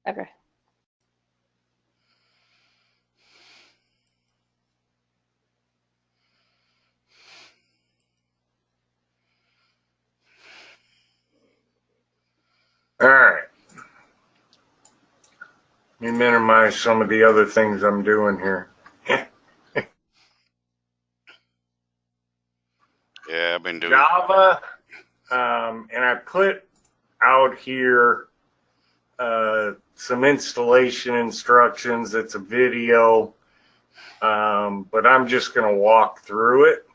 Okay. All right. Let me minimize some of the other things I'm doing here. Yeah, I've been doing Java, and I put out here some installation instructions. It's a video, but I'm just going to walk through it.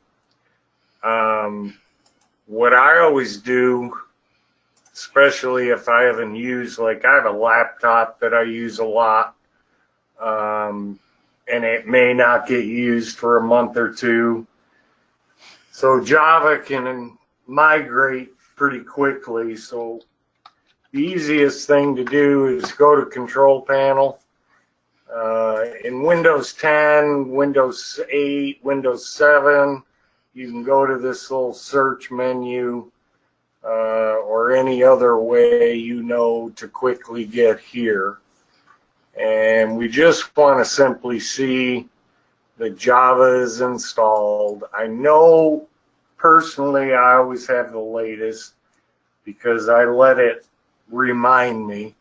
What I always do, especially if I haven't used, like I have a laptop that I use a lot, and it may not get used for a month or two. So Java can migrate pretty quickly. So the easiest thing to do is go to Control Panel. In Windows 10, Windows 8, Windows 7, you can go to this little search menu, or any other way you know to quickly get here. And we just want to simply see that Java is installed. I know personally I always have the latest because I let it remind me.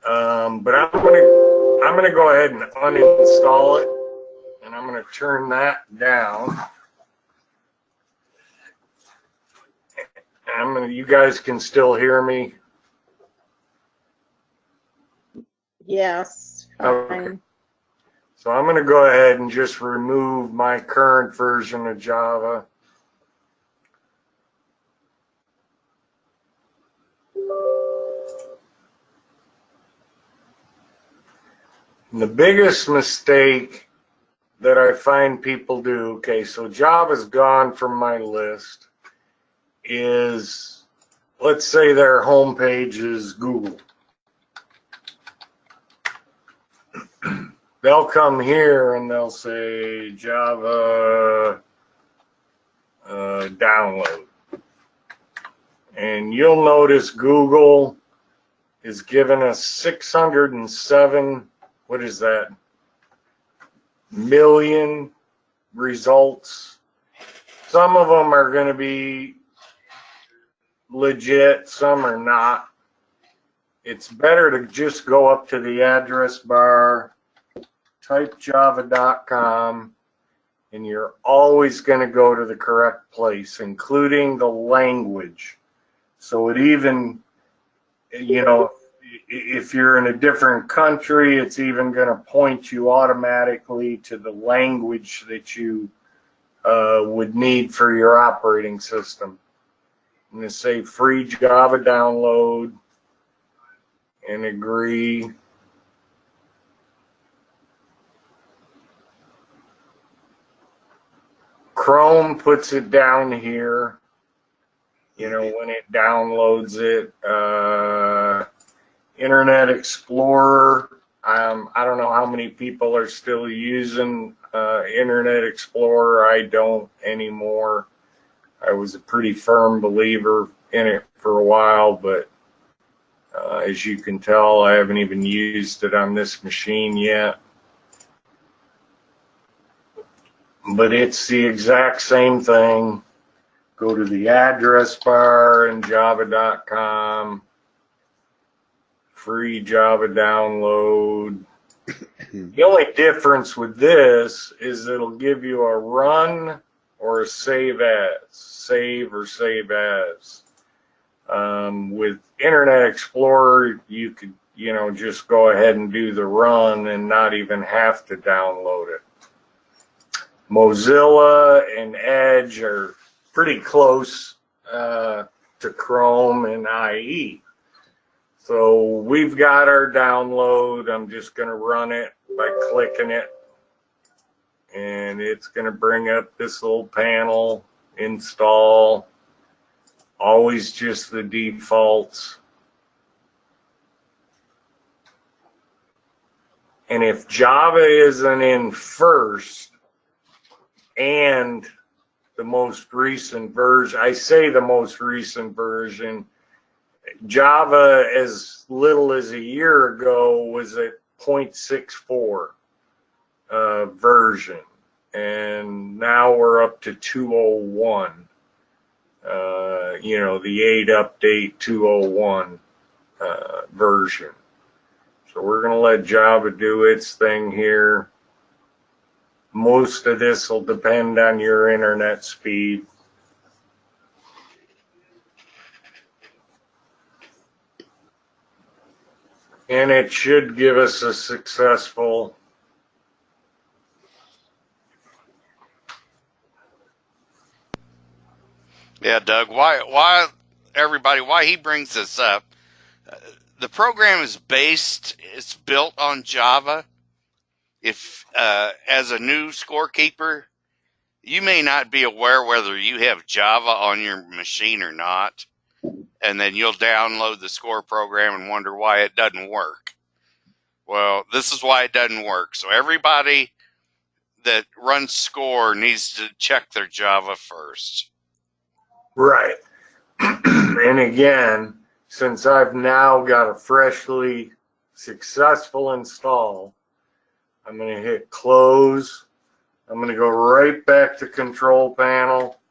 But I'm gonna go ahead and uninstall it, and I'm gonna turn that down. And you guys can still hear me? Yes. Fine. Okay. So I'm gonna go ahead and just remove my current version of Java. And the biggest mistake that I find people do, okay, so Java's gone from my list, is, let's say their homepage is Google. They'll come here and they'll say Java download. And you'll notice Google is giving us 607, what is that, million results. Some of them are going to be legit, some are not. It's better to just go up to the address bar, type java.com, and you're always going to go to the correct place, including the language. So it even, you know, if you're in a different country, it's even going to point you automatically to the language that you would need for your operating system. I'm going to say free Java download and agree. Chrome puts it down here, you know, when it downloads it. Internet Explorer, I don't know how many people are still using Internet Explorer. I don't anymore. I was a pretty firm believer in it for a while, but as you can tell, I haven't even used it on this machine yet. But it's the exact same thing. Go to the address bar in java.com, free Java download. The only difference with this is it'll give you a run or a save as, save or save as. With Internet Explorer, you could, you know, just go ahead and do the run and not even have to download it. Mozilla and Edge are pretty close to Chrome and IE. So we've got our download. I'm just going to run it by clicking it. And it's going to bring up this little panel, install, always just the defaults. And if Java isn't in first, and the most recent version, I say the most recent version, Java, as little as a year ago, was at 0.64 version, and now we're up to 201. The 8 update 201 version. So we're going to let Java do its thing here. Most of this will depend on your internet speed. And it should give us a successful Yeah, Doug, why he brings this up? The program is it's built on Java. If as a new scorekeeper, you may not be aware whether you have Java on your machine or not, and then you'll download the score program and wonder why it doesn't work. Well, this is why it doesn't work. So everybody that runs score needs to check their Java first. Right. And again, since I've now got a freshly successful install, I'm going to hit close. I'm going to go right back to control panel,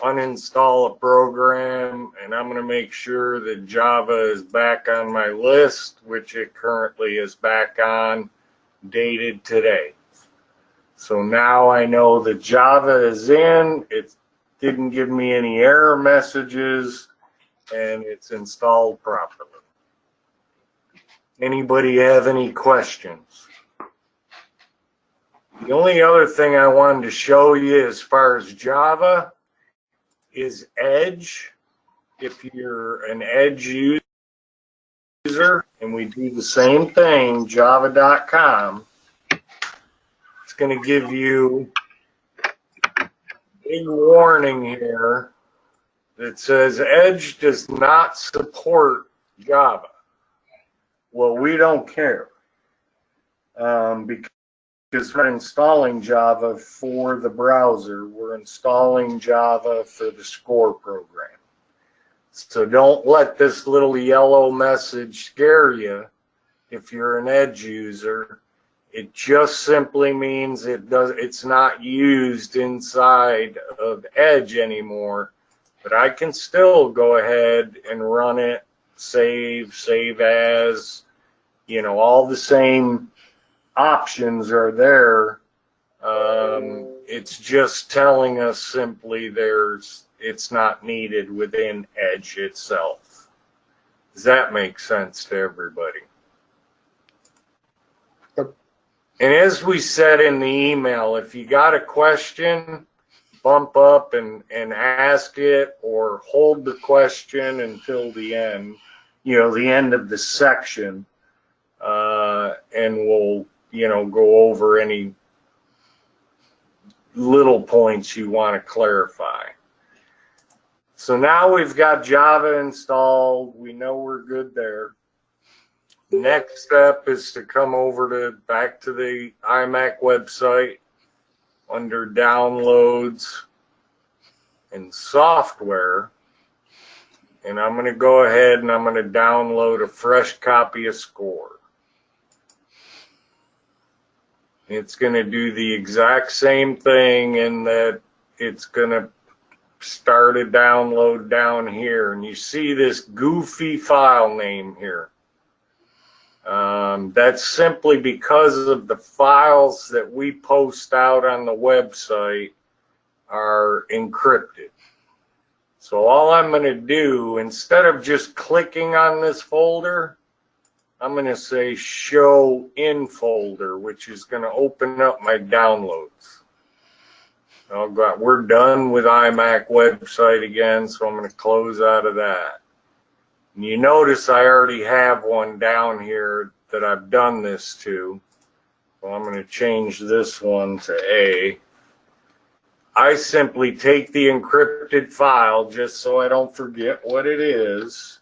uninstall a program, and I'm going to make sure that Java is back on my list, which it currently is back on, dated today. So now I know that Java is in. It didn't give me any error messages, and it's installed properly. Anybody have any questions? The only other thing I wanted to show you as far as Java is Edge. If you're an Edge user, and we do the same thing, java.com, it's going to give you a big warning here that says Edge does not support Java. Well, we don't care because we're installing Java for the browser. We're installing Java for the score program. So don't let this little yellow message scare you if you're an Edge user. It just simply means it's not used inside of Edge anymore, but I can still go ahead and run it, save as, all the same options are there. It's just telling us simply it's not needed within Edge itself. Does that make sense to everybody? And as we said in the email, if you got a question, bump up and ask it, or hold the question until the end, the end of the section, and we'll, go over any little points you want to clarify. So now we've got Java installed. We know we're good there. Next step is to come over back to the iMac website under downloads and software. And I'm going to go ahead and I'm going to download a fresh copy of Score. It's going to do the exact same thing in that it's going to start a download down here. And you see this goofy file name here. That's simply because of the files that we post out on the website are encrypted. So all I'm going to do, instead of just clicking on this folder, I'm going to say show in folder, which is going to open up my downloads. We're done with iMac website again, so I'm going to close out of that. And you notice I already have one down here that I've done this to. So I'm going to change this one to A. I simply take the encrypted file just so I don't forget what it is,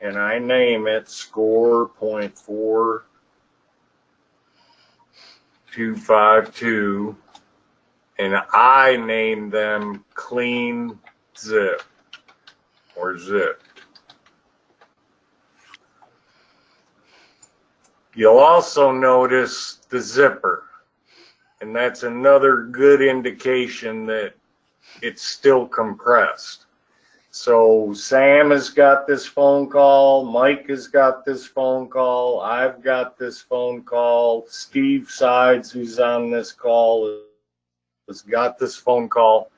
and I name it score.4252, and I name them clean zip or zip. You'll also notice the zipper, and that's another good indication that it's still compressed. So Sam has got this phone call, Mike has got this phone call, I've got this phone call, Steve Sides, who's on this call, has got this phone call.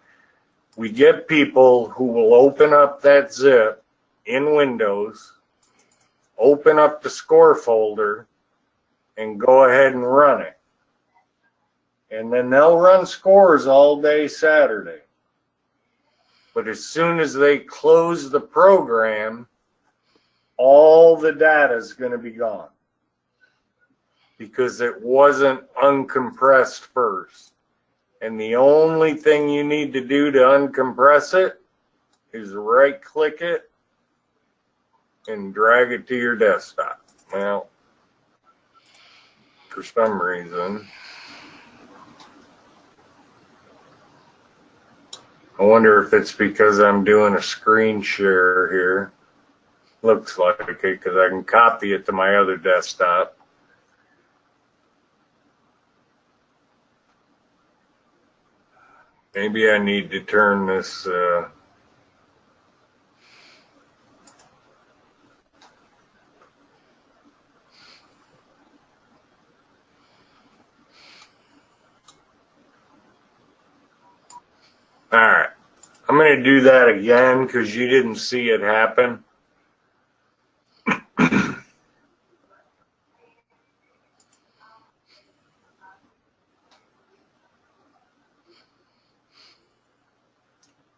We get people who will open up that zip in Windows, open up the score folder, and go ahead and run it. And then they'll run scores all day Saturday. But as soon as they close the program, all the data is going to be gone because it wasn't uncompressed first. And the only thing you need to do to uncompress it is right click it and drag it to your desktop. Well, for some reason, I wonder if it's because I'm doing a screen share here. Looks like it because I can copy it to my other desktop. Maybe I need to turn this all right. I'm going to do that again because you didn't see it happen.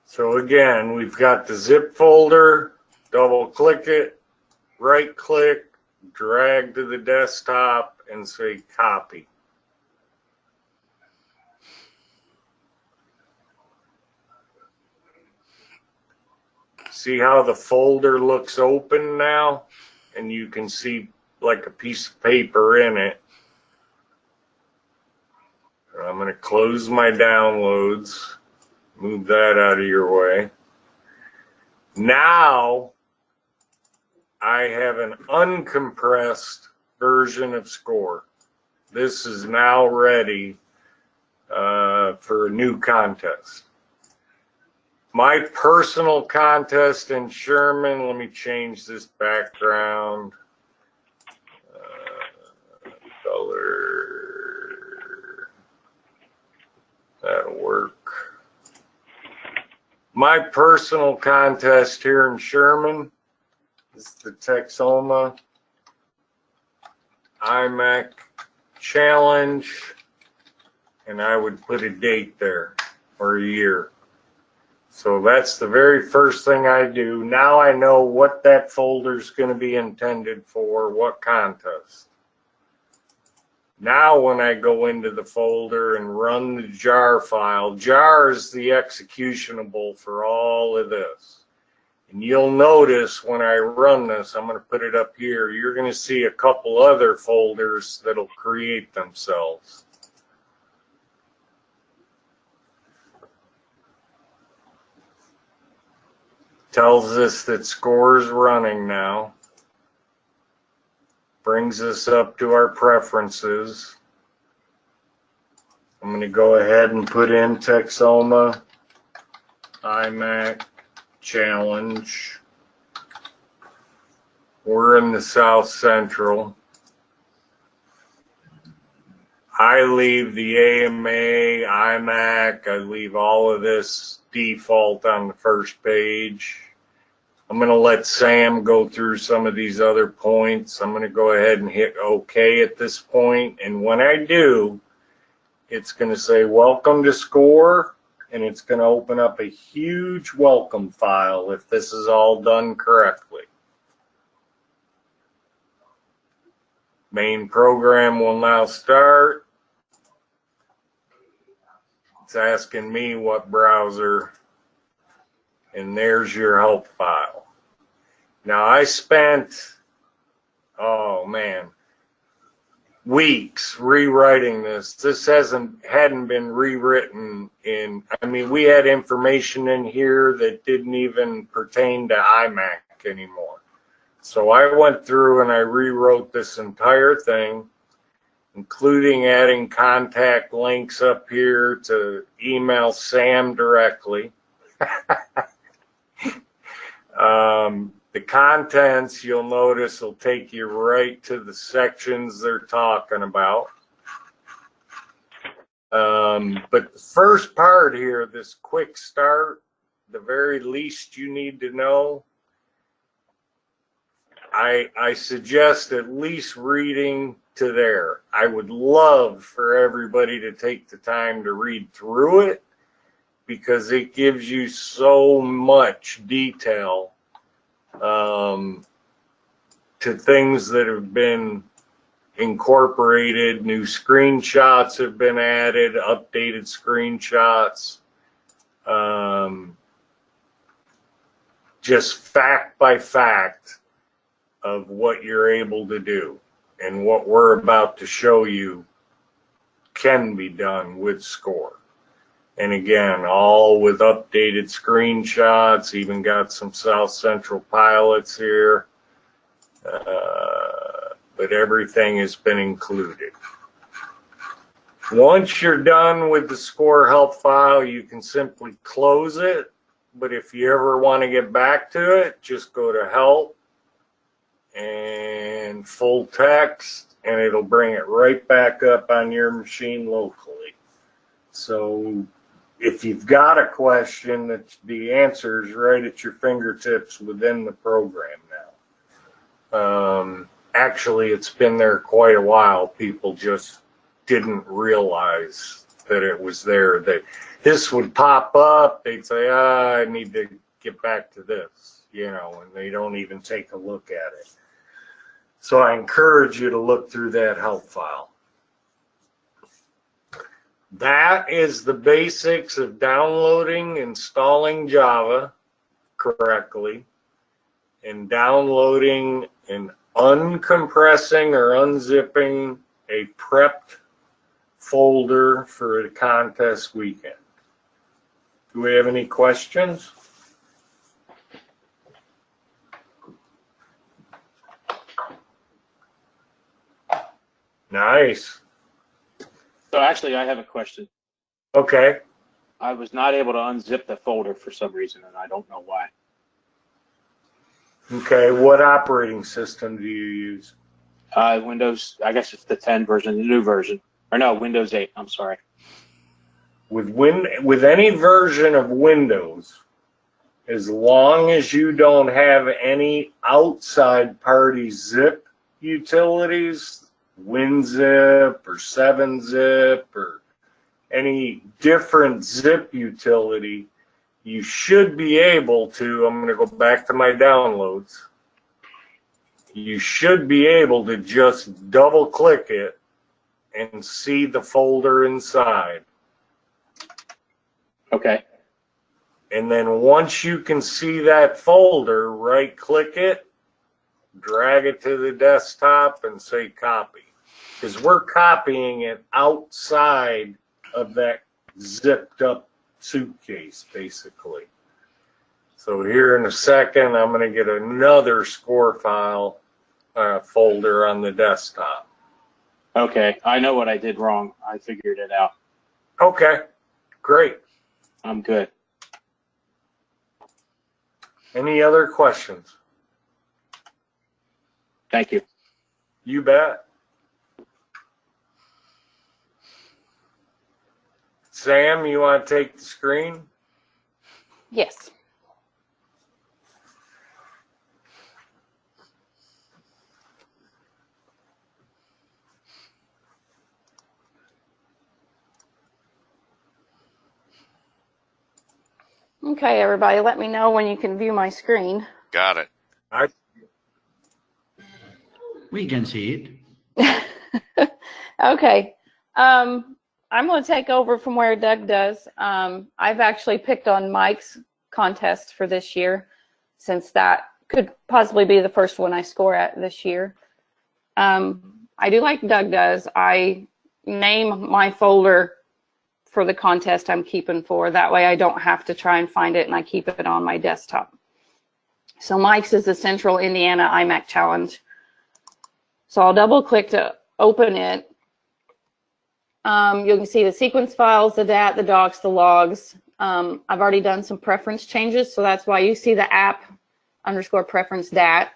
So again, we've got the zip folder, double click it, right click, drag to the desktop and say copy. See how the folder looks open now? And you can see like a piece of paper in it. I'm going to close my downloads. Move that out of your way. Now I have an uncompressed version of Score. This is now ready for a new contest. My personal contest in Sherman, let me change this background. Color. That'll work. My personal contest here in Sherman is the Texoma iMac Challenge, and I would put a date there or a year. So that's the very first thing I do. Now I know what that folder is going to be intended for, what contest. Now when I go into the folder and run the jar file, jar is the executionable for all of this. And you'll notice when I run this, I'm going to put it up here, you're going to see a couple other folders that'll create themselves. Tells us that Score is running now. Brings us up to our preferences. I'm going to go ahead and put in Texoma iMac Challenge. We're in the South Central. I leave the AMA, iMac, I leave all of this default on the first page. I'm going to let Sam go through some of these other points. I'm going to go ahead and hit OK at this point. And when I do, it's going to say welcome to Score, and it's going to open up a huge welcome file if this is all done correctly. Main program will now start. It's asking me what browser, and there's your help file. Now I spent, oh man, weeks rewriting this. This hadn't been rewritten in, I mean, we had information in here that didn't even pertain to iMac anymore. So I went through and I rewrote this entire thing, including adding contact links up here to email Sam directly. The contents, you'll notice, will take you right to the sections they're talking about. But the first part here, this quick start, the very least you need to know, I suggest at least reading to there. I would love for everybody to take the time to read through it because it gives you so much detail to things that have been incorporated. New screenshots have been added, updated screenshots. Just fact by fact of what you're able to do and what we're about to show you can be done with SCORE. And again, all with updated screenshots, even got some South Central pilots here, but everything has been included. Once you're done with the SCORE help file, you can simply close it, but if you ever want to get back to it, just go to help and full text, and it'll bring it right back up on your machine locally. So if you've got a question, the answer is right at your fingertips within the program now. Actually, it's been there quite a while. People just didn't realize that it was there. This would pop up. They'd say, I need to get back to this, you know, and they don't even take a look at it. So I encourage you to look through that help file. That is the basics of downloading, installing Java correctly, and downloading and uncompressing or unzipping a prepped folder for a contest weekend. Do we have any questions? Nice. So actually, I have a question. Okay. I was not able to unzip the folder for some reason, and I don't know why. Okay. What operating system do you use? Windows, I guess it's the 10 version, the new version. Or no, Windows 8, I'm sorry. With any version of Windows, as long as you don't have any outside party zip utilities, WinZip or 7-Zip or any different zip utility, you should be able to, I'm going to go back to my downloads, you should be able to just double click it and see the folder inside. Okay. And then once you can see that folder, right click it, drag it to the desktop and say copy. Because we're copying it outside of that zipped up suitcase, basically. So here in a second, I'm going to get another SCORE file folder on the desktop. Okay, I know what I did wrong. I figured it out. Okay, great. I'm good. Any other questions? Thank you. You bet. Sam, you want to take the screen? Yes. Okay, everybody, let me know when you can view my screen. Got it. We can see it. Okay. I'm going to take over from where Doug does. I've actually picked on Mike's contest for this year, since that could possibly be the first one I score at this year. I do like Doug does. I name my folder for the contest I'm keeping for. That way I don't have to try and find it, and I keep it on my desktop. So Mike's is the Central Indiana IMAC Challenge. So I'll double click to open it. You can see the sequence files, the DAT, the docs, the logs. I've already done some preference changes, so that's why you see the app_preference DAT.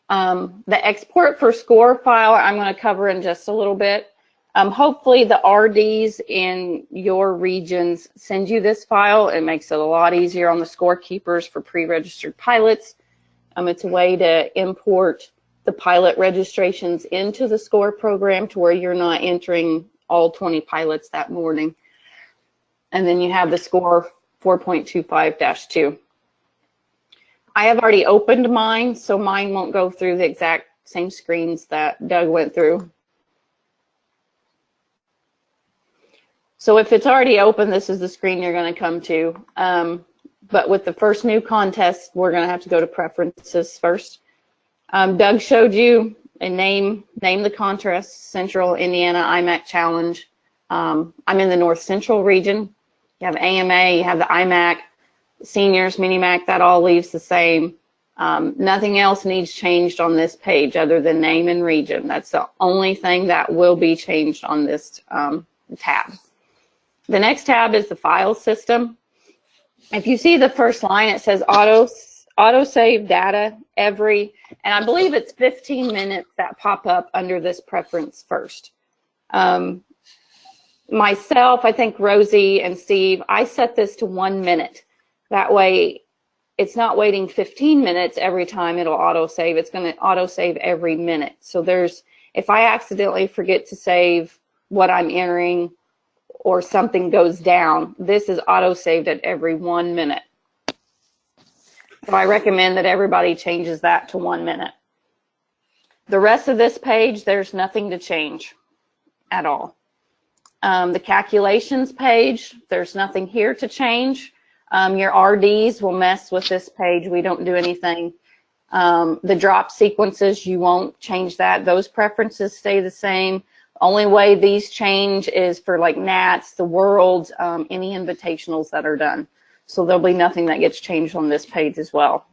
The export for score file I'm going to cover in just a little bit. Hopefully the RDs in your regions send you this file. It makes it a lot easier on the scorekeepers for pre-registered pilots. It's a way to import the pilot registrations into the score program to where you're not entering all 20 pilots that morning. And then you have the score 4.25-2. I have already opened mine, so mine won't go through the exact same screens that Doug went through. So if it's already open, this is the screen you're going to come to. But with the first new contest, we're going to have to go to preferences first. Doug showed you a name the contest, Central Indiana IMAC Challenge. I'm in the North Central region. You have AMA, you have the IMAC, seniors, mini-MAC, that all leaves the same. Nothing else needs changed on this page other than name and region. That's the only thing that will be changed on this tab. The next tab is the file system. If you see the first line, it says auto save data every, and I believe it's 15 minutes that pop up under this preference first. Myself, I think Rosie and Steve, I set this to 1 minute. That way it's not waiting 15 minutes every time it'll auto save. It's going to auto save every minute. So if I accidentally forget to save what I'm entering or something goes down, this is auto saved at every 1 minute. So I recommend that everybody changes that to 1 minute. The rest of this page, there's nothing to change at all. The calculations page, there's nothing here to change. Your RDs will mess with this page. We don't do anything. The drop sequences, you won't change that. Those preferences stay the same. Only way these change is for like NATS, the Worlds, any invitationals that are done. So there'll be nothing that gets changed on this page as well.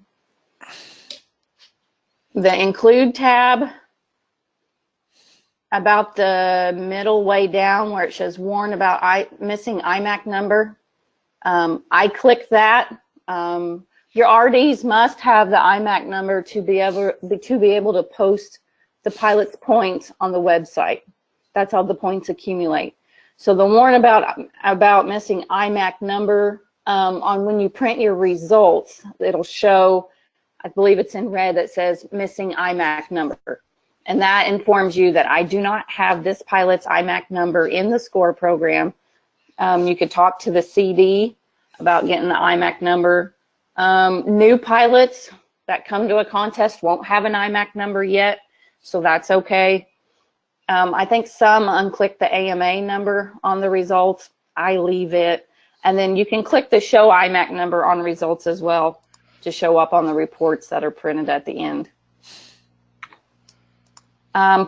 The include tab, about the middle way down where it says warn about missing IMAC number. I click that. Your RDs must have the IMAC number to be able to post the pilot's points on the website. That's how the points accumulate. So the warn about missing IMAC number, on when you print your results, it'll show, I believe it's in red, that says missing IMAC number. And that informs you that I do not have this pilot's IMAC number in the score program. You could talk to the CD about getting the IMAC number. New pilots that come to a contest won't have an IMAC number yet, so that's okay. I think some unclick the AMA number on the results. I leave it. And then you can click the show IMAC number on results as well to show up on the reports that are printed at the end.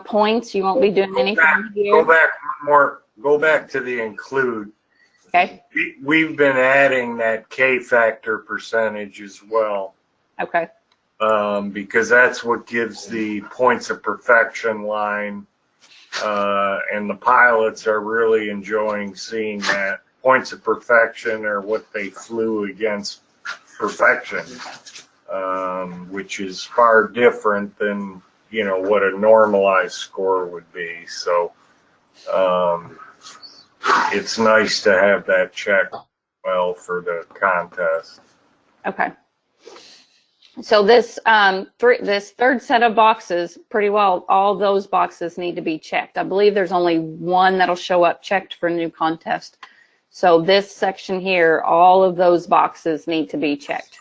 Points, you won't be doing anything here. Go back to the include. Okay. We've been adding that K factor percentage as well. Okay. Because that's what gives the points of perfection line, and the pilots are really enjoying seeing that. Points of perfection are what they flew against perfection, which is far different than, you know, what a normalized score would be. So it's nice to have that checked well for the contest. Okay. So this this third set of boxes, pretty well all those boxes need to be checked. I believe there's only one that'll show up checked for new contest. So this section here, all of those boxes need to be checked.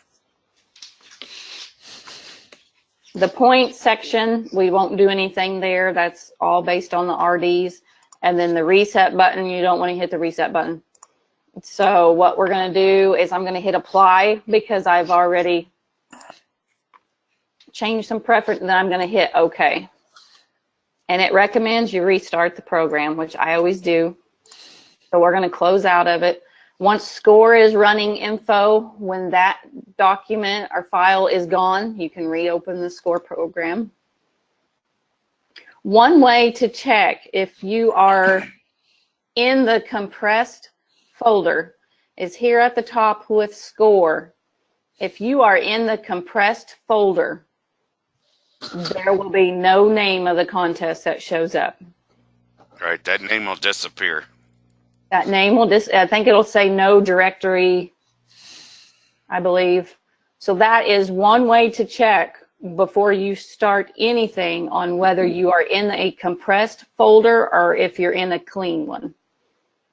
The point section, we won't do anything there. That's all based on the RDs. And then the reset button, you don't want to hit the reset button. So what we're going to do is I'm going to hit apply because I've already changed some preference, and then I'm going to hit OK. And it recommends you restart the program, which I always do. So we're going to close out of it. Once score is running info, when that document or file is gone, you can reopen the score program. One way to check if you are in the compressed folder is here at the top with score. If you are in the compressed folder, there will be no name of the contest that shows up. Right, that name will disappear. That name will I think it'll say no directory, I believe. So that is one way to check before you start anything on whether you are in a compressed folder or if you're in a clean one.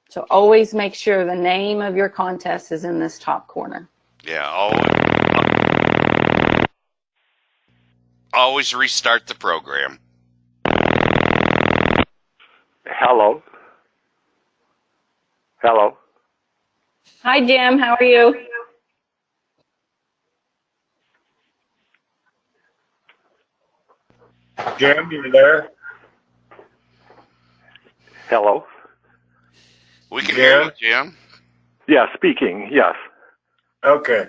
So always make sure the name of your contest is in this top corner. Yeah, always restart the program. Hello. Hello. Hi, Jim. How are you? Jim, you there? Hello. We can hear you, Jim. Yeah, speaking. Yes. Okay.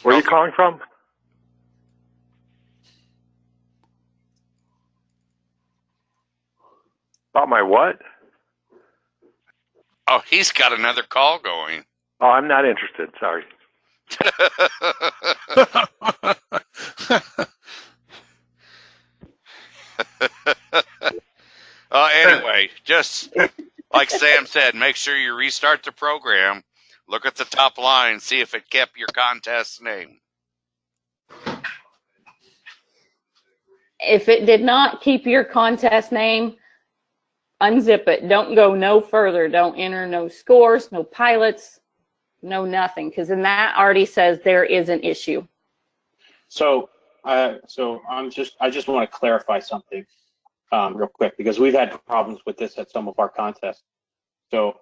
Where are you calling from? About my what? Oh, he's got another call going. Oh, I'm not interested. Sorry. Anyway, just like Sam said, make sure you restart the program. Look at the top line, see if it kept your contest name. If it did not keep your contest name, unzip it. Don't go no further. Don't enter no scores, no pilots, no nothing, because then that already says there is an issue. So I just want to clarify something real quick, because we've had problems with this at some of our contests. So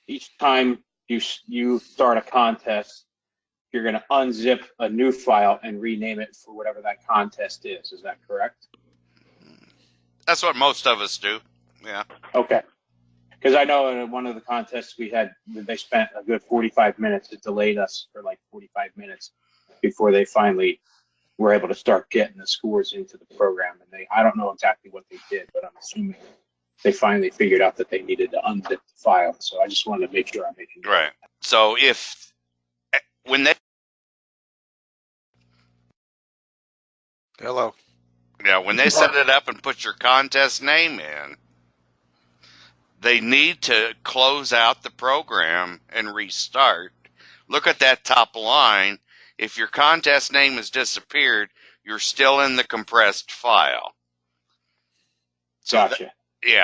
each time you start a contest, you're going to unzip a new file and rename it for whatever that contest is. Is that correct? That's what most of us do. Yeah. Okay. Because I know in one of the contests we had, they spent a good 45 minutes. It delayed us for like 45 minutes before they finally were able to start getting the scores into the program. And I don't know exactly what they did, but I'm assuming they finally figured out that they needed to unzip the file. So I just wanted to make sure I'm making sure. Right. So when they Hello. Yeah, when they set it up and put your contest name in, they need to close out the program and restart. Look at that top line. If your contest name has disappeared, you're still in the compressed file. So Gotcha.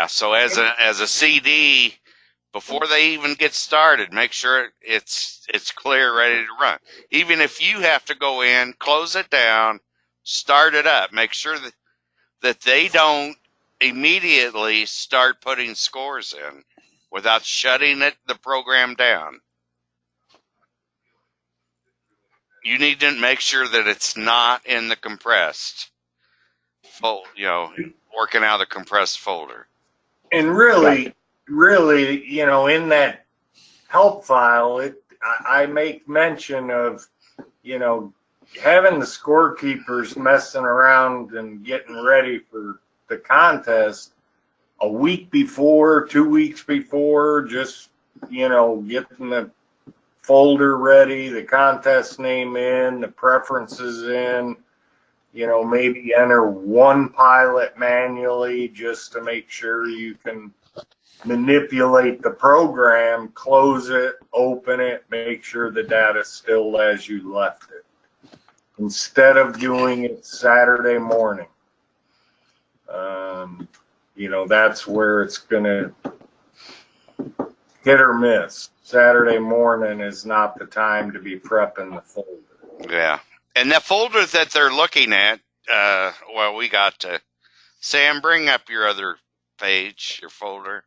so as a CD, before they even get started, make sure it's clear, ready to run. Even if you have to go in, close it down, start it up. Make sure that they don't immediately start putting scores in without shutting the program down. You need to make sure that it's not in the compressed working out of the compressed folder. And really, in that help file, I make mention of, having the scorekeepers messing around and getting ready for the contest a week before, 2 weeks before, just, getting the folder ready, the contest name in, the preferences in, maybe enter one pilot manually just to make sure you can manipulate the program, close it, open it, make sure the data's still as you left it. Instead of doing it Saturday morning. That's where it's going to hit or miss. Saturday morning is not the time to be prepping the folder. Yeah. And the folder that they're looking at, we got to, Sam, bring up your other page, your folder.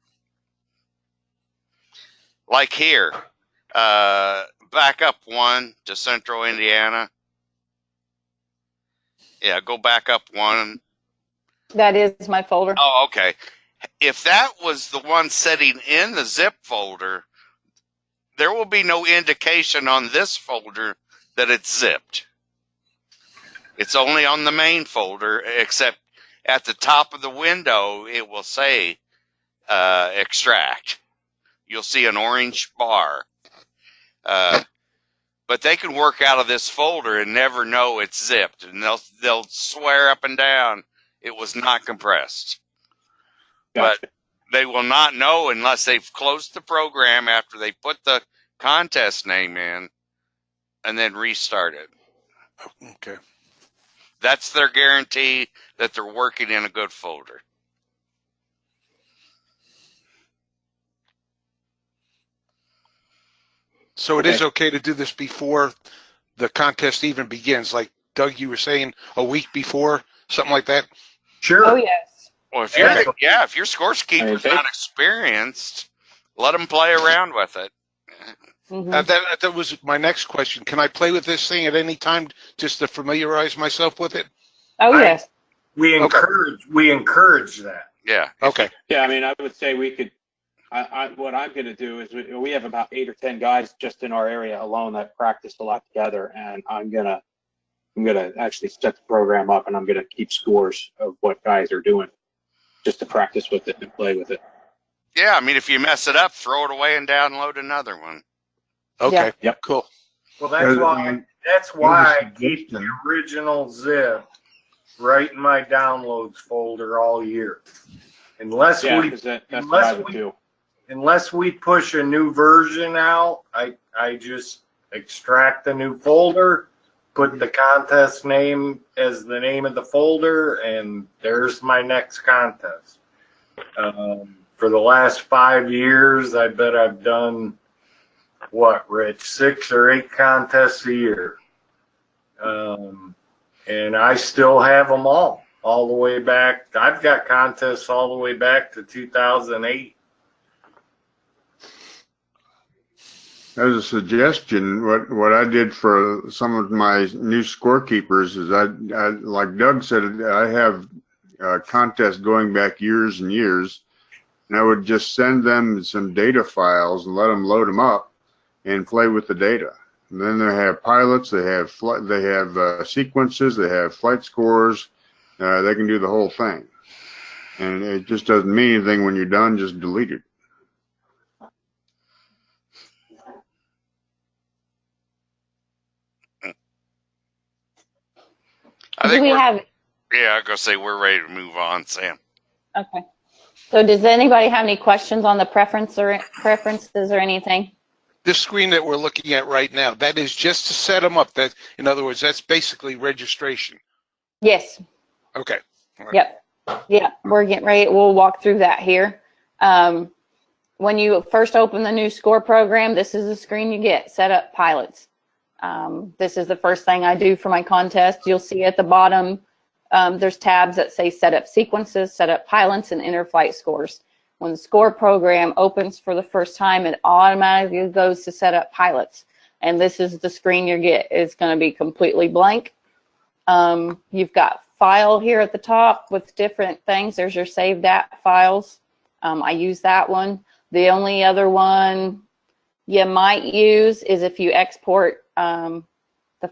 Like here, back up one to Central Indiana. Yeah, go back up one. That is my folder. Oh, okay. If that was the one setting in the zip folder, there will be no indication on this folder that it's zipped. It's only on the main folder, except at the top of the window, it will say extract. You'll see an orange bar. But they can work out of this folder and never know it's zipped, and they'll swear up and down it was not compressed. Gotcha. But they will not know unless they've closed the program after they put the contest name in and then restart it. Okay. That's their guarantee that they're working in a good folder. So it is okay to do this before the contest even begins, like Doug, you were saying a week before, something like that? Sure. Oh, yes. Well, if your scorekeeper's Okay. not experienced, let them play around with it. Mhm. That was my next question. Can I play with this thing at any time just to familiarize myself with it? Oh, I- yes. We encourage that. Yeah. Okay. Yeah, I mean, I would say we could. What I'm going to do is we have about 8 or 10 guys just in our area alone that practice a lot together, and I'm gonna actually set the program up, and I'm gonna keep scores of what guys are doing, just to practice with it and play with it. Yeah, I mean, if you mess it up, throw it away and download another one. Okay. Yep. Cool. Well, that's why I keep the original zip right in my downloads folder all year. Unless Yeah, we because that's what I would do. unless we push a new version out, I just extract the new folder, put the contest name as the name of the folder, and there's my next contest. For the last 5 years, I bet I've done, what, Rich, 6 or 8 contests a year. And I still have them all the way back. I've got contests all the way back to 2008. As a suggestion, what I did for some of my new scorekeepers is I like Doug said, I have contests going back years and years, and I would just send them some data files and let them load them up and play with the data. And then they have pilots, they have sequences, they have flight scores. They can do the whole thing, and it just doesn't mean anything when you're done. Just delete it. I Do think we we're, have, yeah, I'm going to say we're ready to move on, Sam. okay. So does anybody have any questions on the preferences or anything? This screen that we're looking at right now, that is just to set them up. That, in other words, that's basically registration. Yes. Okay. All right. Yep. Yeah, we're getting ready. We'll walk through that here. When you first open the new score program, this is the screen you get, set up pilots. This is the first thing I do for my contest. You'll see at the bottom, there's tabs that say set up sequences, set up pilots, and enter flight scores. When the score program opens for the first time, it automatically goes to set up pilots. And this is the screen you get. It's going to be completely blank. You've got file here at the top with different things. There's your saved app files. I use that one. The only other one you might use is if you export the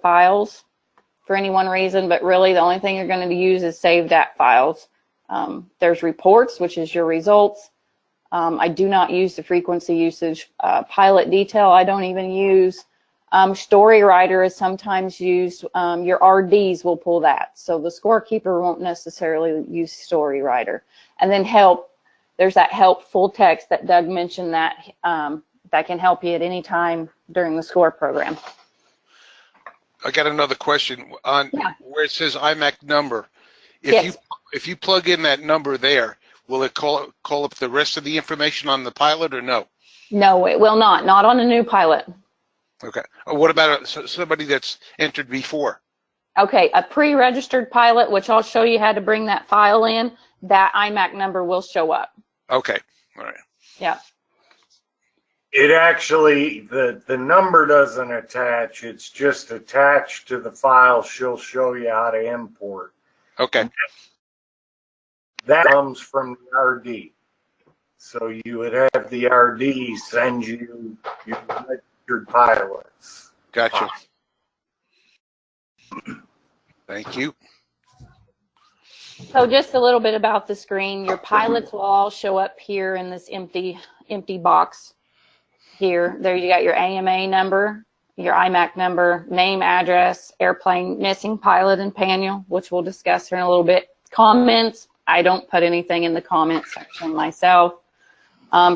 files for any one reason, but really the only thing you're going to use is saved app files. There's reports, which is your results. I do not use the frequency usage. Pilot detail, I don't even use. Story Writer is sometimes used. Your RDs will pull that. So the scorekeeper won't necessarily use Story Writer. And then help, there's that help full text that Doug mentioned that that can help you at any time during the score program. I got another question on where it says IMAC number. Yes. If you plug in that number there, will it call up the rest of the information on the pilot or no? No, it will not. Not on a new pilot. Okay. What about somebody that's entered before? Okay, a pre-registered pilot, which I'll show you how to bring that file in, that IMAC number will show up. Okay. All right. Yeah. It actually, the number doesn't attach. It's just attached to the file she'll show you how to import. Okay. That comes from the RD. So you would have the RD send you your registered pilots. Gotcha. Thank you. So just a little bit about the screen. Your pilots will all show up here in this empty box here. There you got your AMA number, your IMAC number, name, address, airplane, missing pilot and panel, which we'll discuss here in a little bit. Comments, I don't put anything in the comment section myself.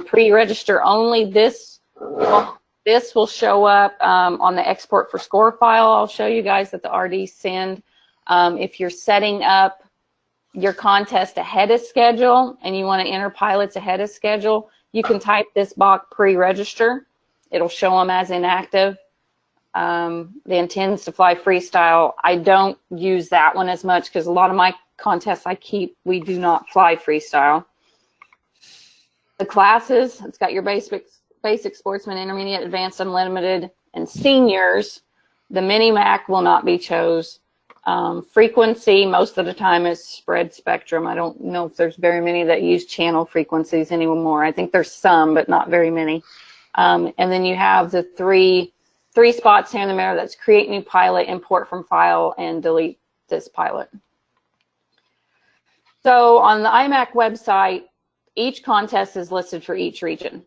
Pre-register only, this will show up on the export for score file. I'll show you guys that the RD send. If you're setting up your contest ahead of schedule and you want to enter pilots ahead of schedule, you can type this box pre-register. It'll show them as inactive. The intends to fly freestyle. I don't use that one as much because a lot of my contests I keep, we do not fly freestyle. The classes, it's got your basic sportsman, intermediate, advanced, unlimited, and seniors. The mini-mac will not be chose. Frequency, most of the time, is spread spectrum. I don't know if there's very many that use channel frequencies anymore. I think there's some, but not very many. And then you have the three spots here in the middle. That's create new pilot, import from file, and delete this pilot. So on the IMAC website, each contest is listed for each region.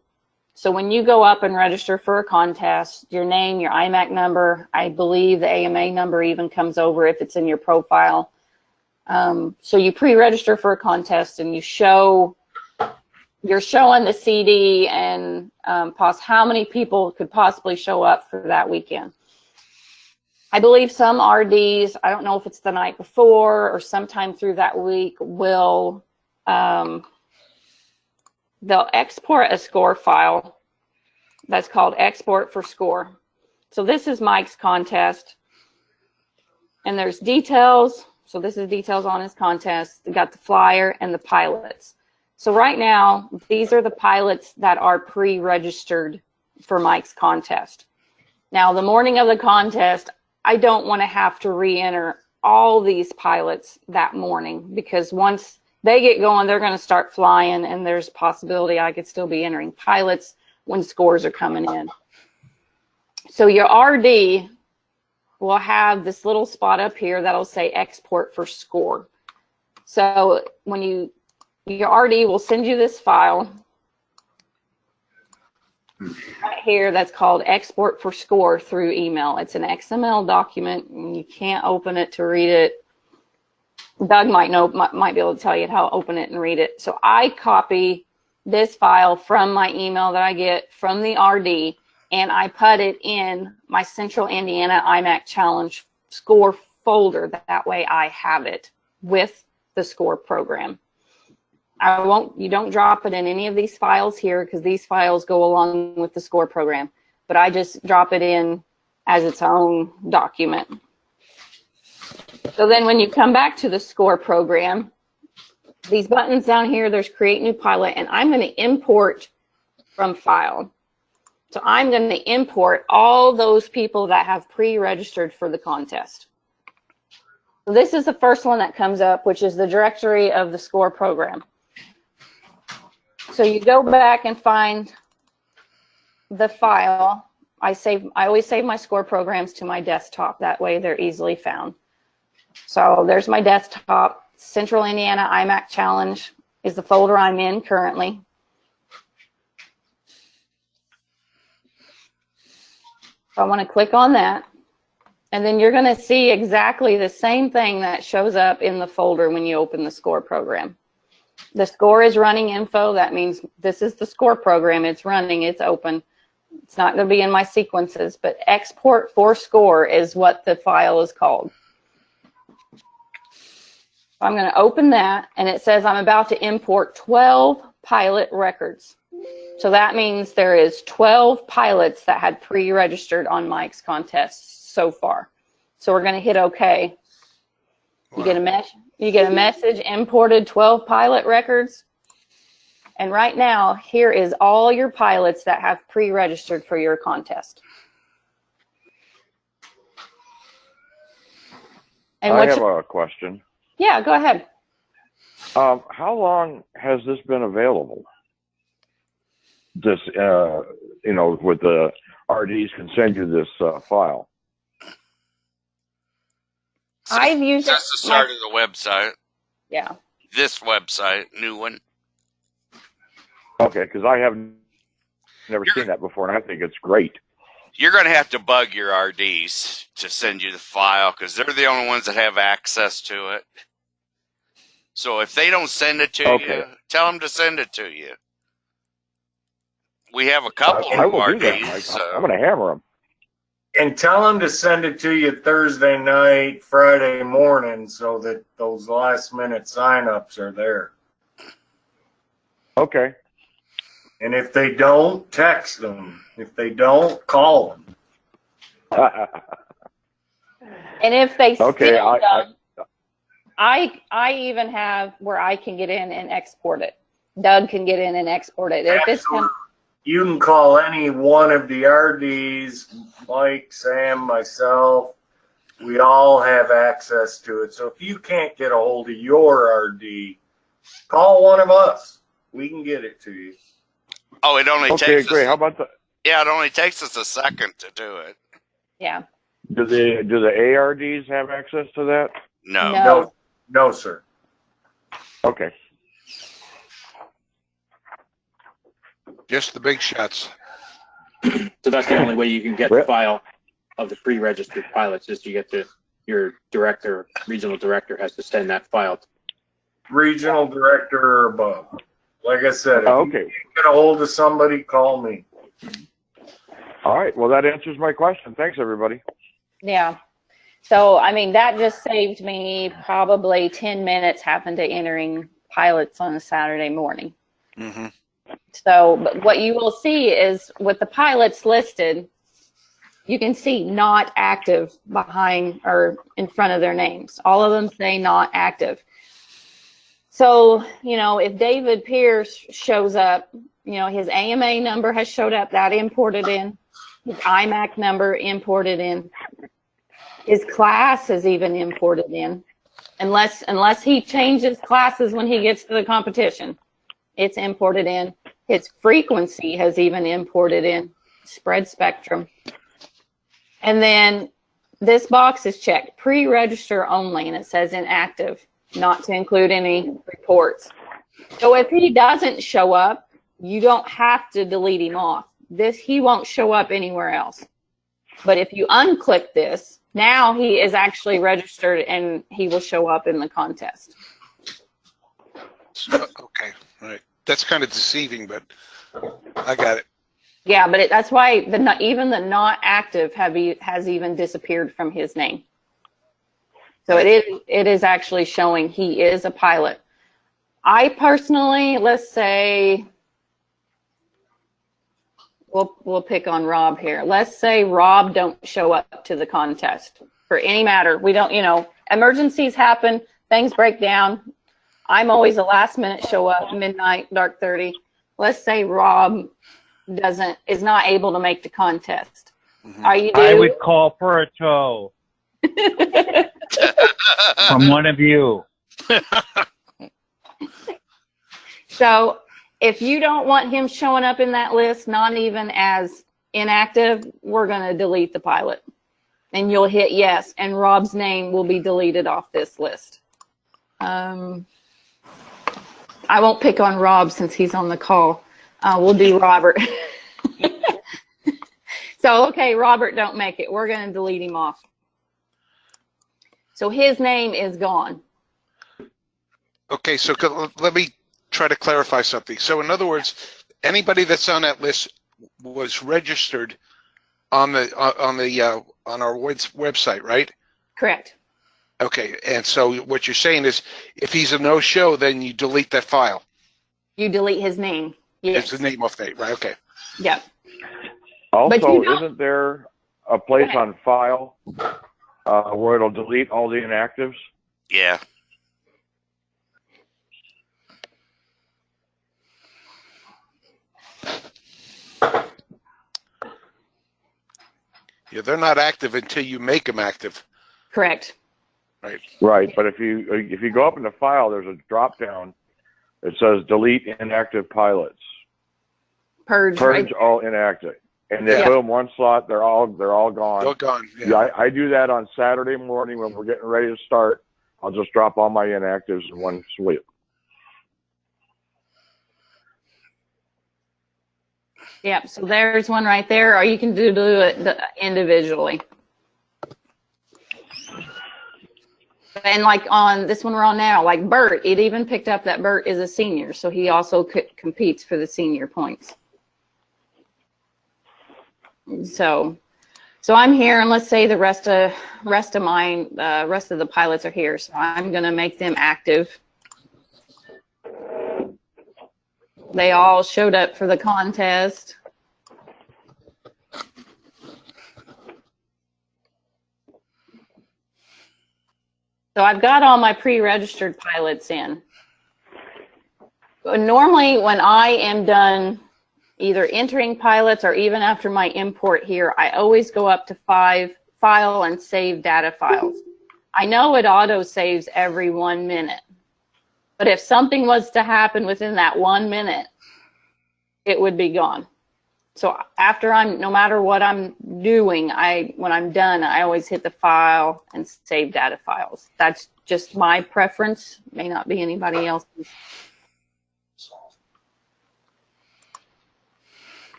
So when you go up and register for a contest, your name, your IMAC number, I believe the AMA number even comes over if it's in your profile. So you pre-register for a contest and you're showing the CD and how many people could possibly show up for that weekend. I believe some RDs, I don't know if it's the night before or sometime through that week, will they'll export a score file that's called export for score. So this is Mike's contest, and there's details. So this is details on his contest. We got the flyer and the pilots. So right now, these are the pilots that are pre-registered for Mike's contest. Now, the morning of the contest, I don't want to have to re-enter all these pilots that morning, because once they get going, they're going to start flying, and there's a possibility I could still be entering pilots when scores are coming in. So your RD will have this little spot up here that'll say export for score. So when your RD will send you this file right here that's called export for score through email. It's an XML document, and you can't open it to read it. Doug might be able to tell you how to open it and read it. So I copy this file from my email that I get from the RD, and I put it in my Central Indiana IMAC Challenge score folder. That way I have it with the score program. You don't drop it in any of these files here, because these files go along with the score program, but I just drop it in as its own document. So then when you come back to the score program, these buttons down here, there's create new pilot, and I'm going to import from file. So I'm going to import all those people that have pre-registered for the contest. So this is the first one that comes up, which is the directory of the score program. So you go back and find the file. I always save my score programs to my desktop. That way they're easily found. So there's my desktop. Central Indiana IMAC Challenge is the folder I'm in currently. So I want to click on that. And then you're going to see exactly the same thing that shows up in the folder when you open the score program. The score is running info. That means this is the score program. It's running. It's open. It's not going to be in my sequences, but export for score is what the file is called. I'm going to open that, and it says I'm about to import 12 pilot records. So that means there is 12 pilots that had pre-registered on Mike's contest so far. So we're going to hit OK. Wow. You get a message, imported 12 pilot records. And right now, here is all your pilots that have pre-registered for your contest. And I have a question. Yeah, go ahead. How long has this been available? this, with the RDs can send you this file. I've used Just the start of the website. Yeah. This website, new one. Okay, because I have never seen that before, and I think it's great. You're going to have to bug your RDs to send you the file because they're the only ones that have access to it. So if they don't send it to you, tell them to send it to you. We have a couple I of will do RDs. that, Mike. I'm going to hammer them. And tell them to send it to you Thursday night, Friday morning, so that those last minute signups are there. Okay. And if they don't, text them. If they don't, call them. And if they still Okay, don't, I even have where I can get in and export it. Doug can get in and export it. If it's Absolutely. You can call any one of the RDs, Mike, Sam, myself. We all have access to it. So if you can't get a hold of your RD, call one of us. We can get it to you. Oh, it only Okay, takes great. us, How about the? yeah, it only takes us a second to do it. yeah. Do the ARDs have access to that? No. No, no, sir. Okay. Just the big shots. So that's the only way you can get the file of the pre-registered pilots is you get your director, regional director has to send that file. Regional director or above. Like I said, if you Okay. can't get a hold of somebody, call me. All right. Well, that answers my question. Thanks, everybody. Yeah. So, I mean, that just saved me probably 10 minutes having to entering pilots on a Saturday morning. Mm-hmm. So, but what you will see is with the pilots listed, you can see not active behind or in front of their names. All of them say not active. So, if David Pierce shows up, his AMA number has showed up, that imported in. His IMAC number imported in. His class is even imported in. Unless he changes classes when he gets to the competition, it's imported in. His frequency has even imported in, spread spectrum. And then this box is checked, pre-register only, and it says inactive, not to include any reports. So if he doesn't show up, you don't have to delete him off. He won't show up anywhere else. But if you unclick this, now he is actually registered and he will show up in the contest. Okay, all right. That's kind of deceiving, but I got it. Yeah, but that's why even the not active has even disappeared from his name. So it is actually showing he is a pilot. I personally, let's say, we'll pick on Rob here. Let's say Rob don't show up to the contest for any matter. We don't, emergencies happen, things break down. I'm always a last minute show up, midnight, dark 30. Let's say Rob is not able to make the contest. Mm-hmm. Are you? I would call for a tow from one of you. So if you don't want him showing up in that list, not even as inactive, we're going to delete the pilot. And you'll hit yes, and Rob's name will be deleted off this list. I won't pick on Rob since he's on the call. We'll do Robert. So, okay, Robert don't make it. We're going to delete him off. So his name is gone. Okay, so let me try to clarify something. So in other words, anybody that's on that list was registered on our website, right? Correct. Okay, and so what you're saying is if he's a no-show, then you delete that file. You delete his name. Yes. It's the name off date, right? Okay. Yep. Also, isn't there a place on file where it'll delete all the inactives? Yeah. Yeah, they're not active until you make them active. Correct. Right. Right, but if you go up in the file, there's a drop down. It says delete inactive pilots. Purge, Purge right? all inactive. And then Yeah. boom, one slot, they're all gone. They're gone. Yeah. Yeah, I do that on Saturday morning when we're getting ready to start. I'll just drop all my inactives in one sweep. Yep. So there's one right there, or you can do it individually. And like on this one we're on now, like Bert, it even picked up that Bert is a senior, so he also competes for the senior points. So I'm here, and let's say the rest of the pilots are here. So I'm gonna make them active. They all showed up for the contest. So I've got all my pre-registered pilots in. Normally when I am done either entering pilots or even after my import here, I always go up to 5 file and save data files. I know it auto saves every 1 minute, but if something was to happen within that 1 minute, it would be gone. So after no matter what I'm doing, when I'm done, I always hit the file and save data files. That's just my preference, may not be anybody else's.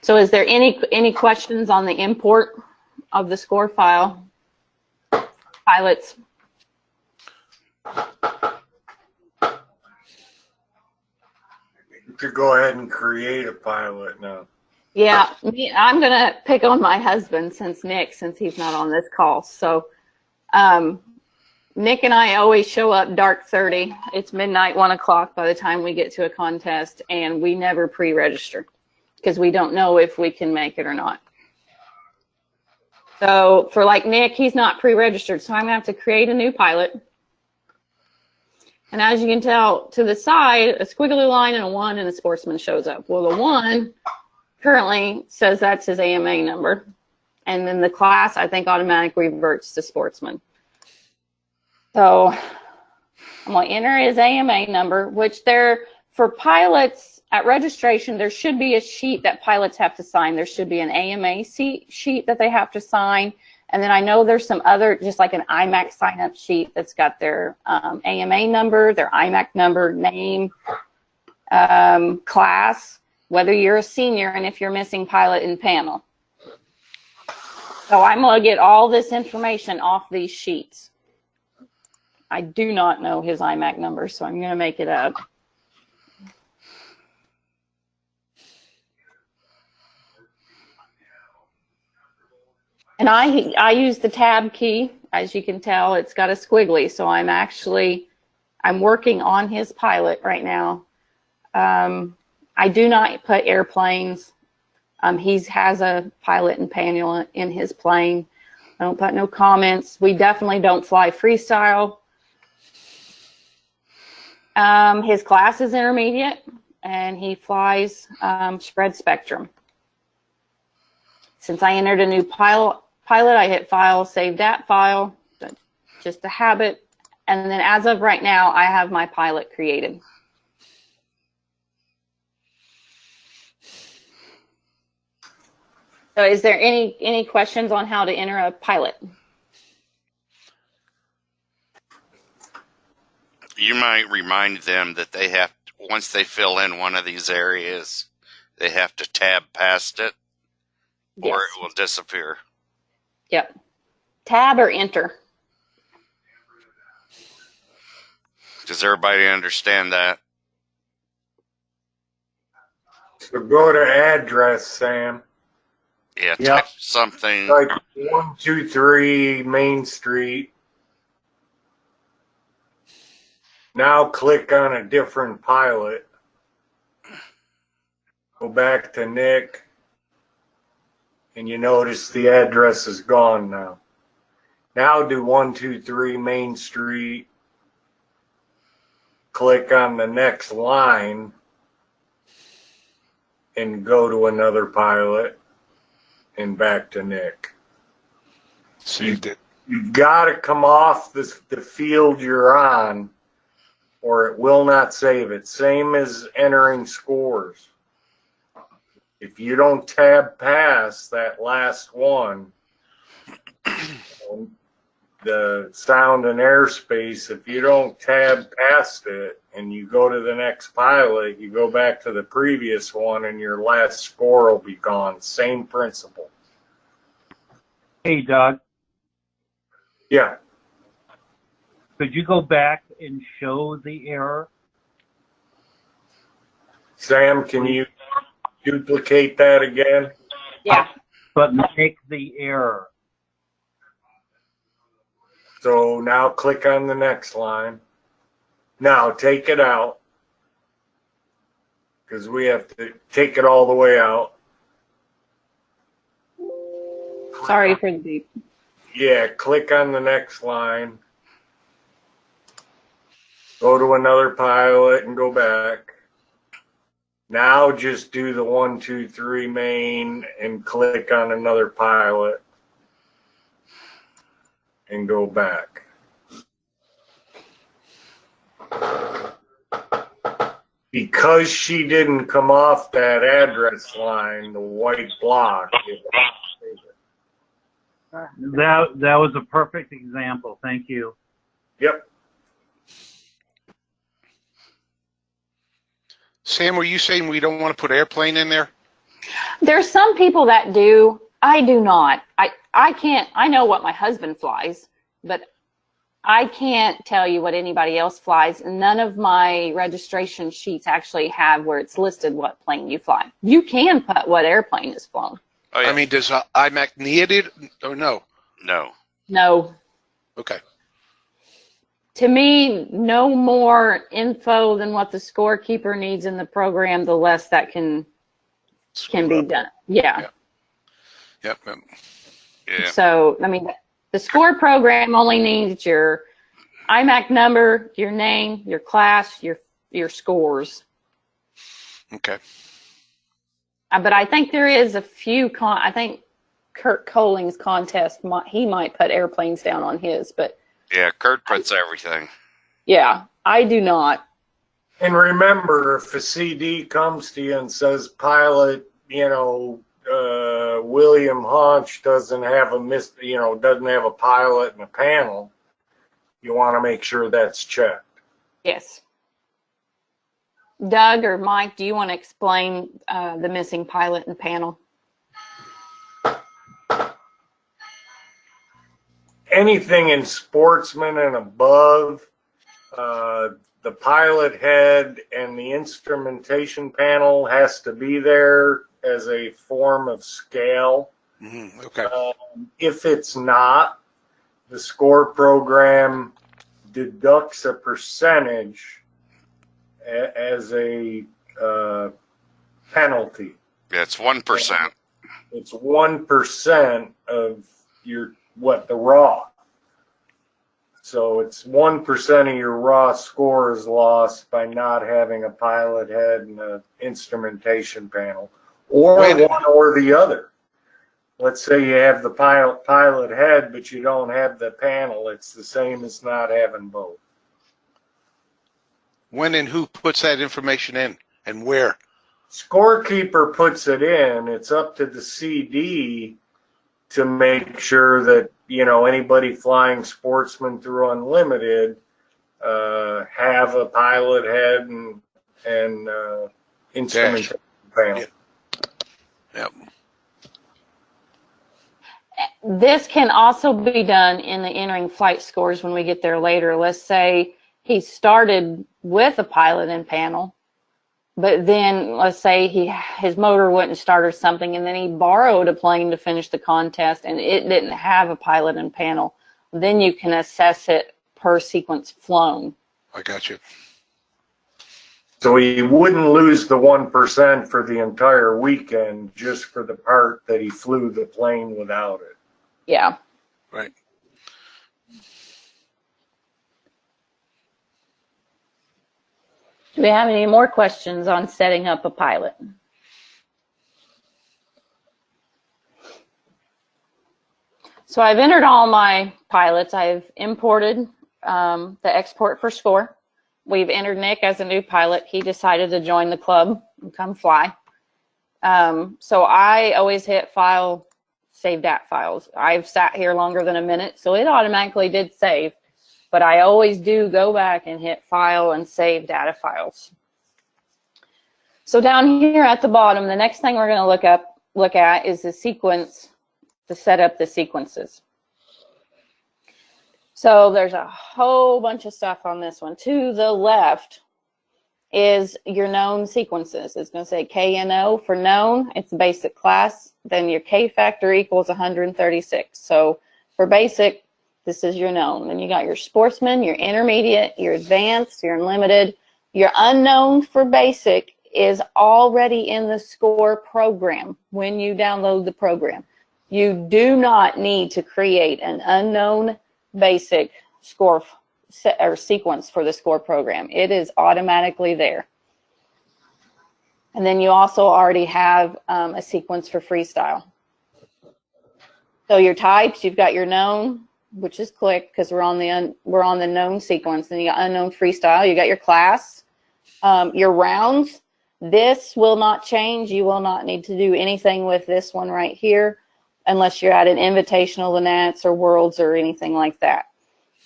So is there any questions on the import of the score file? Pilots? You could go ahead and create a pilot now. Yeah, I'm going to pick on my husband since he's not on this call. So Nick and I always show up dark 30. It's midnight, 1 o'clock by the time we get to a contest, and we never pre-register because we don't know if we can make it or not. So for like Nick, he's not pre-registered, so I'm going to have to create a new pilot. And as you can tell, to the side, a squiggly line and a 1 and a sportsman shows up. Well, the 1 currently says that's his AMA number. And then the class, I think, automatically reverts to sportsman. So I'm going to enter his AMA number, which for pilots at registration, there should be a sheet that pilots have to sign. There should be an AMA sheet that they have to sign. And then I know there's some other, just like an IMAC sign-up sheet that's got their AMA number, their IMAC number, name, class, whether you're a senior, and if you're missing pilot and panel. So I'm going to get all this information off these sheets. I do not know his IMAC number, so I'm going to make it up. And I use the tab key. As you can tell, it's got a squiggly, so I'm working on his pilot right now. I do not put airplanes. He has a pilot and panel in his plane. I don't put no comments. We definitely don't fly freestyle. His class is intermediate, and he flies spread spectrum. Since I entered a new pilot, I hit file, save that file, just a habit. And then as of right now, I have my pilot created. So is there any questions on how to enter a pilot? You might remind them that they have, once they fill in one of these areas, they have to tab past it, or Yes. it will disappear. Yep. Tab or enter. Does everybody understand that? So go to address, Sam. Yeah, Yep. type something. Like 123 Main Street. Now click on a different pilot. Go back to Nick. And you notice the address is gone now. Now do 123 Main Street. Click on the next line and go to another pilot and back to Nick. Saved it. You've got to come off the field you're on or it will not save it. Same as entering scores. If you don't tab past that last one, the sound and airspace, if you don't tab past it and you go to the next pilot, you go back to the previous one and your last score will be gone. Same principle. Hey, Doug, Yeah. could you go back and show the error? Sam, can you duplicate that again? Yeah. But make the error. So now click on the next line. Now take it out, because we have to take it all the way out. Sorry for the beep. Yeah, click on the next line. Go to another pilot and go back. Now just do the 1, 2, 3 main and click on another pilot and go back. Because she didn't come off that address line, the white block. That was a perfect example. Thank you. Yep. Sam, were you saying we don't want to put airplane in there? There's some people that do. I do not. I can't. I know what my husband flies, but I can't tell you what anybody else flies. None of my registration sheets actually have where it's listed what plane you fly. You can put what airplane is flown. Oh, yeah. I mean, does IMAC need it or no? No. No. Okay. To me, no more info than what the scorekeeper needs in the program, the less that can be done. Yeah. Yep. Yeah. So, I mean, the score program only needs your IMAC number, your name, your class, your scores. Okay. But I think there is a few, I think Kurt Colling's contest, he might put airplanes down on his, but. Yeah, Kurt puts everything. Yeah, I do not. And remember, if a CD comes to you and says pilot, William Haunch doesn't have a pilot and a panel, you want to make sure that's checked. Yes. Doug or Mike, do you want to explain the missing pilot and panel? Anything in sportsman and above, the pilot head and the instrumentation panel has to be there as a form of scale. Okay. If it's not, the score program deducts a percentage as a penalty. Yeah, it's 1%. It's 1% of the raw. So it's 1% of your raw score is lost by not having a pilot head and an instrumentation panel, or one or the other. Let's say you have the pilot head, but you don't have the panel. It's the same as not having both. When and who puts that information in and where? Scorekeeper puts it in. It's up to the CD to make sure that, anybody flying Sportsman through Unlimited have a pilot head and instrumentation panel. Yep. This can also be done in the entering flight scores when we get there later. Let's say he started with a pilot and panel, but then let's say his motor wouldn't start or something, and then he borrowed a plane to finish the contest and it didn't have a pilot and panel. Then you can assess it per sequence flown. I got you. So he wouldn't lose the 1% for the entire weekend just for the part that he flew the plane without it. Yeah. Right. Do we have any more questions on setting up a pilot? So I've entered all my pilots. I've imported the export for score. We've entered Nick as a new pilot. He decided to join the club and come fly. So I always hit file, save dat files. I've sat here longer than a minute, so it automatically did save, but I always do go back and hit file and save data files. So down here at the bottom, the next thing we're going to look at is the sequence, to set up the sequences. So there's a whole bunch of stuff on this one. To the left is your known sequences. It's going to say KNO for known. It's a basic class. Then your K factor equals 136. So for basic, this is your known. Then you got your sportsman, your intermediate, your advanced, your unlimited. Your unknown for basic is already in the SCORE program when you download the program. You do not need to create an unknown basic SCORE or sequence for the SCORE program. It is automatically there. And then you also already have a sequence for freestyle. So your types, you've got your known, which is click because we're on the known sequence. Then you got unknown freestyle. You got your class, your rounds. This will not change. You will not need to do anything with this one right here unless you're at an invitational, the Nats or Worlds or anything like that,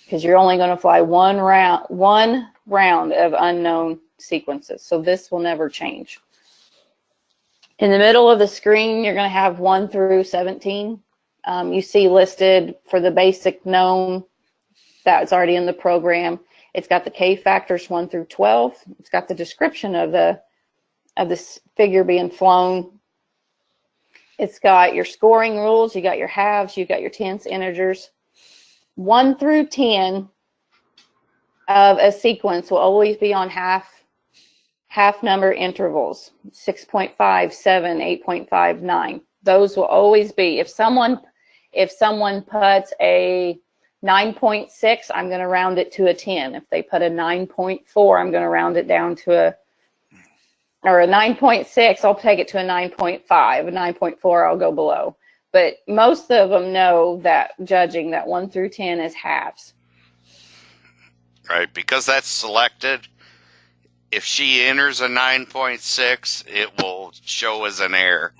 because you're only going to fly one round of unknown sequences. So this will never change. In the middle of the screen, you're going to have 1 through 17. You see listed for the basic known, that's already in the program. It's got the K factors 1 through 12. It's got the description of this figure being flown. It's got your scoring rules. You got your halves. You got your tenths, integers. 1 through 10 of a sequence will always be on half number intervals. 6.5, 7, 8.5, 9. Those will always be. If someone puts a 9.6, I'm going to round it to a 10. If they put a 9.4, I'm going to round it down to a 9.6, I'll take it to a 9.5. A 9.4, I'll go below. But most of them know that judging that 1 through 10 is halves. Right, because that's selected. If she enters a 9.6, it will show as an error.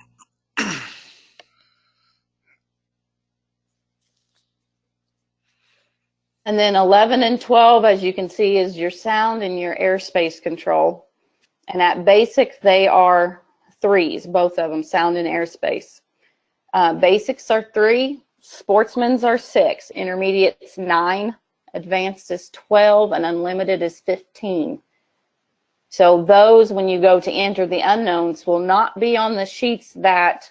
And then 11 and 12, as you can see, is your sound and your airspace control. And at basic, they are 3s, both of them, sound and airspace. Basics are 3, sportsmen's are 6, intermediate's 9, advanced is 12, and unlimited is 15. So those, when you go to enter the unknowns, will not be on the sheets that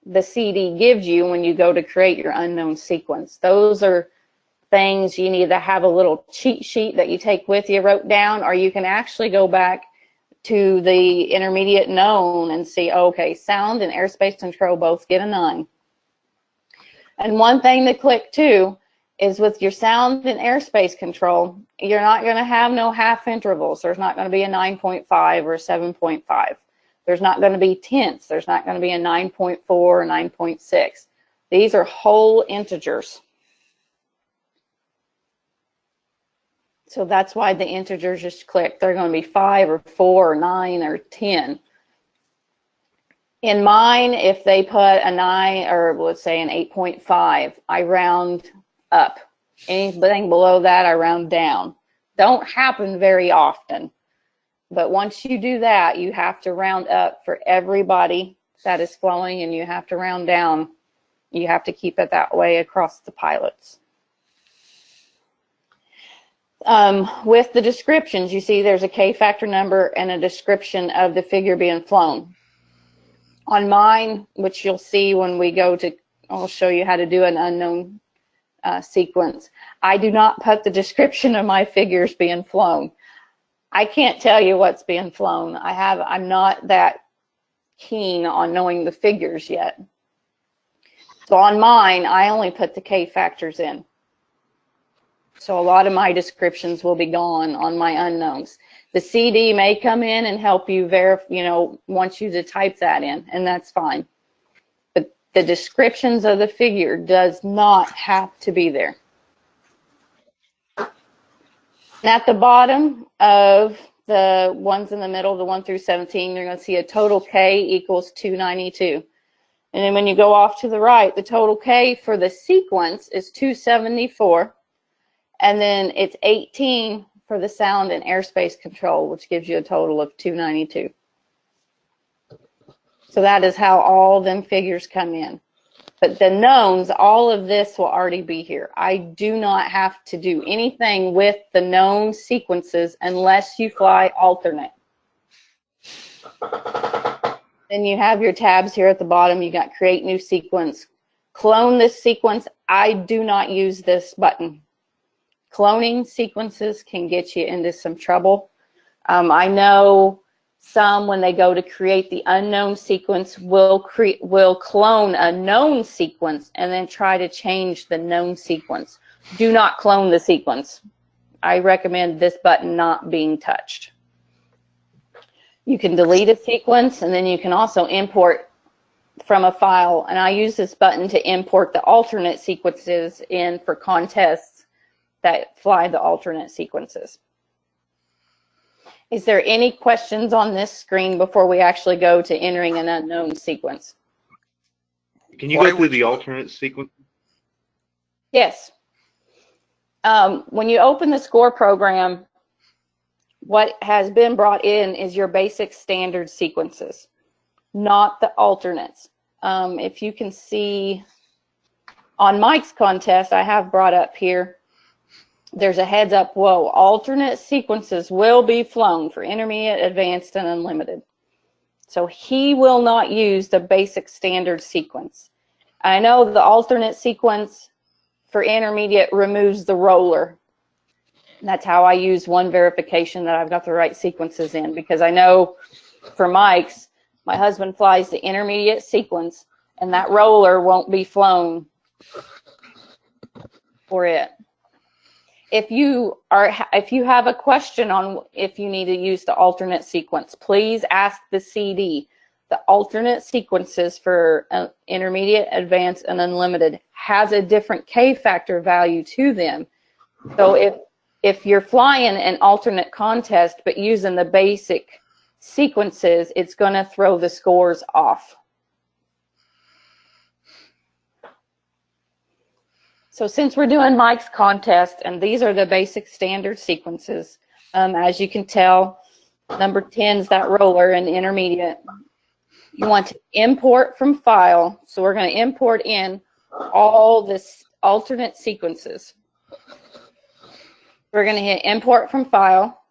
the CD gives you when you go to create your unknown sequence. Those are things you need to have a little cheat sheet that you take with you, wrote down, or you can actually go back to the intermediate known and see, okay, sound and airspace control both get a 9. And one thing to click too is with your sound and airspace control, you're not going to have no half intervals. There's not going to be a 9.5 or a 7.5. There's not going to be tenths. There's not going to be a 9.4 or 9.6. These are whole integers. So that's why the integers just click. They're going to be 5 or 4 or 9 or 10. In mine, if they put a 9 or let's say an 8.5, I round up. Anything below that, I round down. Don't happen very often. But once you do that, you have to round up for everybody that is flowing, and you have to round down. You have to keep it that way across the pilots. With the descriptions, you see there's a K factor number and a description of the figure being flown. On mine, which you'll see when we go to, I'll show you how to do an unknown sequence. I do not put the description of my figures being flown. I can't tell you what's being flown. I'm not that keen on knowing the figures yet. So on mine, I only put the K factors in. So a lot of my descriptions will be gone on my unknowns. The CD may come in and help you verify, wants you to type that in, and that's fine. But the descriptions of the figure does not have to be there. And at the bottom of the ones in the middle, the 1 through 17, you're going to see a total K equals 292. And then when you go off to the right, the total K for the sequence is 274. And then it's 18 for the sound and airspace control, which gives you a total of 292. So that is how all them figures come in. But the knowns, all of this will already be here. I do not have to do anything with the known sequences unless you fly alternate. Then you have your tabs here at the bottom. You got create new sequence. Clone this sequence. I do not use this button. Cloning sequences can get you into some trouble. I know some, when they go to create the unknown sequence, will clone a known sequence and then try to change the known sequence. Do not clone the sequence. I recommend this button not being touched. You can delete a sequence, and then you can also import from a file. And I use this button to import the alternate sequences in for contests that fly the alternate sequences. Is there any questions on this screen before we actually go to entering an unknown sequence? Can you go through the alternate sequence? Yes. When you open the SCORE program, what has been brought in is your basic standard sequences, not the alternates. If you can see on Mike's contest, I have brought up here, there's a heads up, whoa, alternate sequences will be flown for intermediate, advanced, and unlimited. So he will not use the basic standard sequence. I know the alternate sequence for intermediate removes the roller. And that's how I use one verification that I've got the right sequences in, because I know for Mike's, my husband flies the intermediate sequence and that roller won't be flown for it. If you have a question on if you need to use the alternate sequence, please ask the CD. The alternate sequences for intermediate, advanced, and unlimited has a different K factor value to them. So if you're flying an alternate contest but using the basic sequences, it's going to throw the scores off. So since we're doing Mike's contest, and these are the basic standard sequences, as you can tell, number 10 is that roller in intermediate. You want to import from file, so we're going to import in all this alternate sequences. We're going to hit import from file.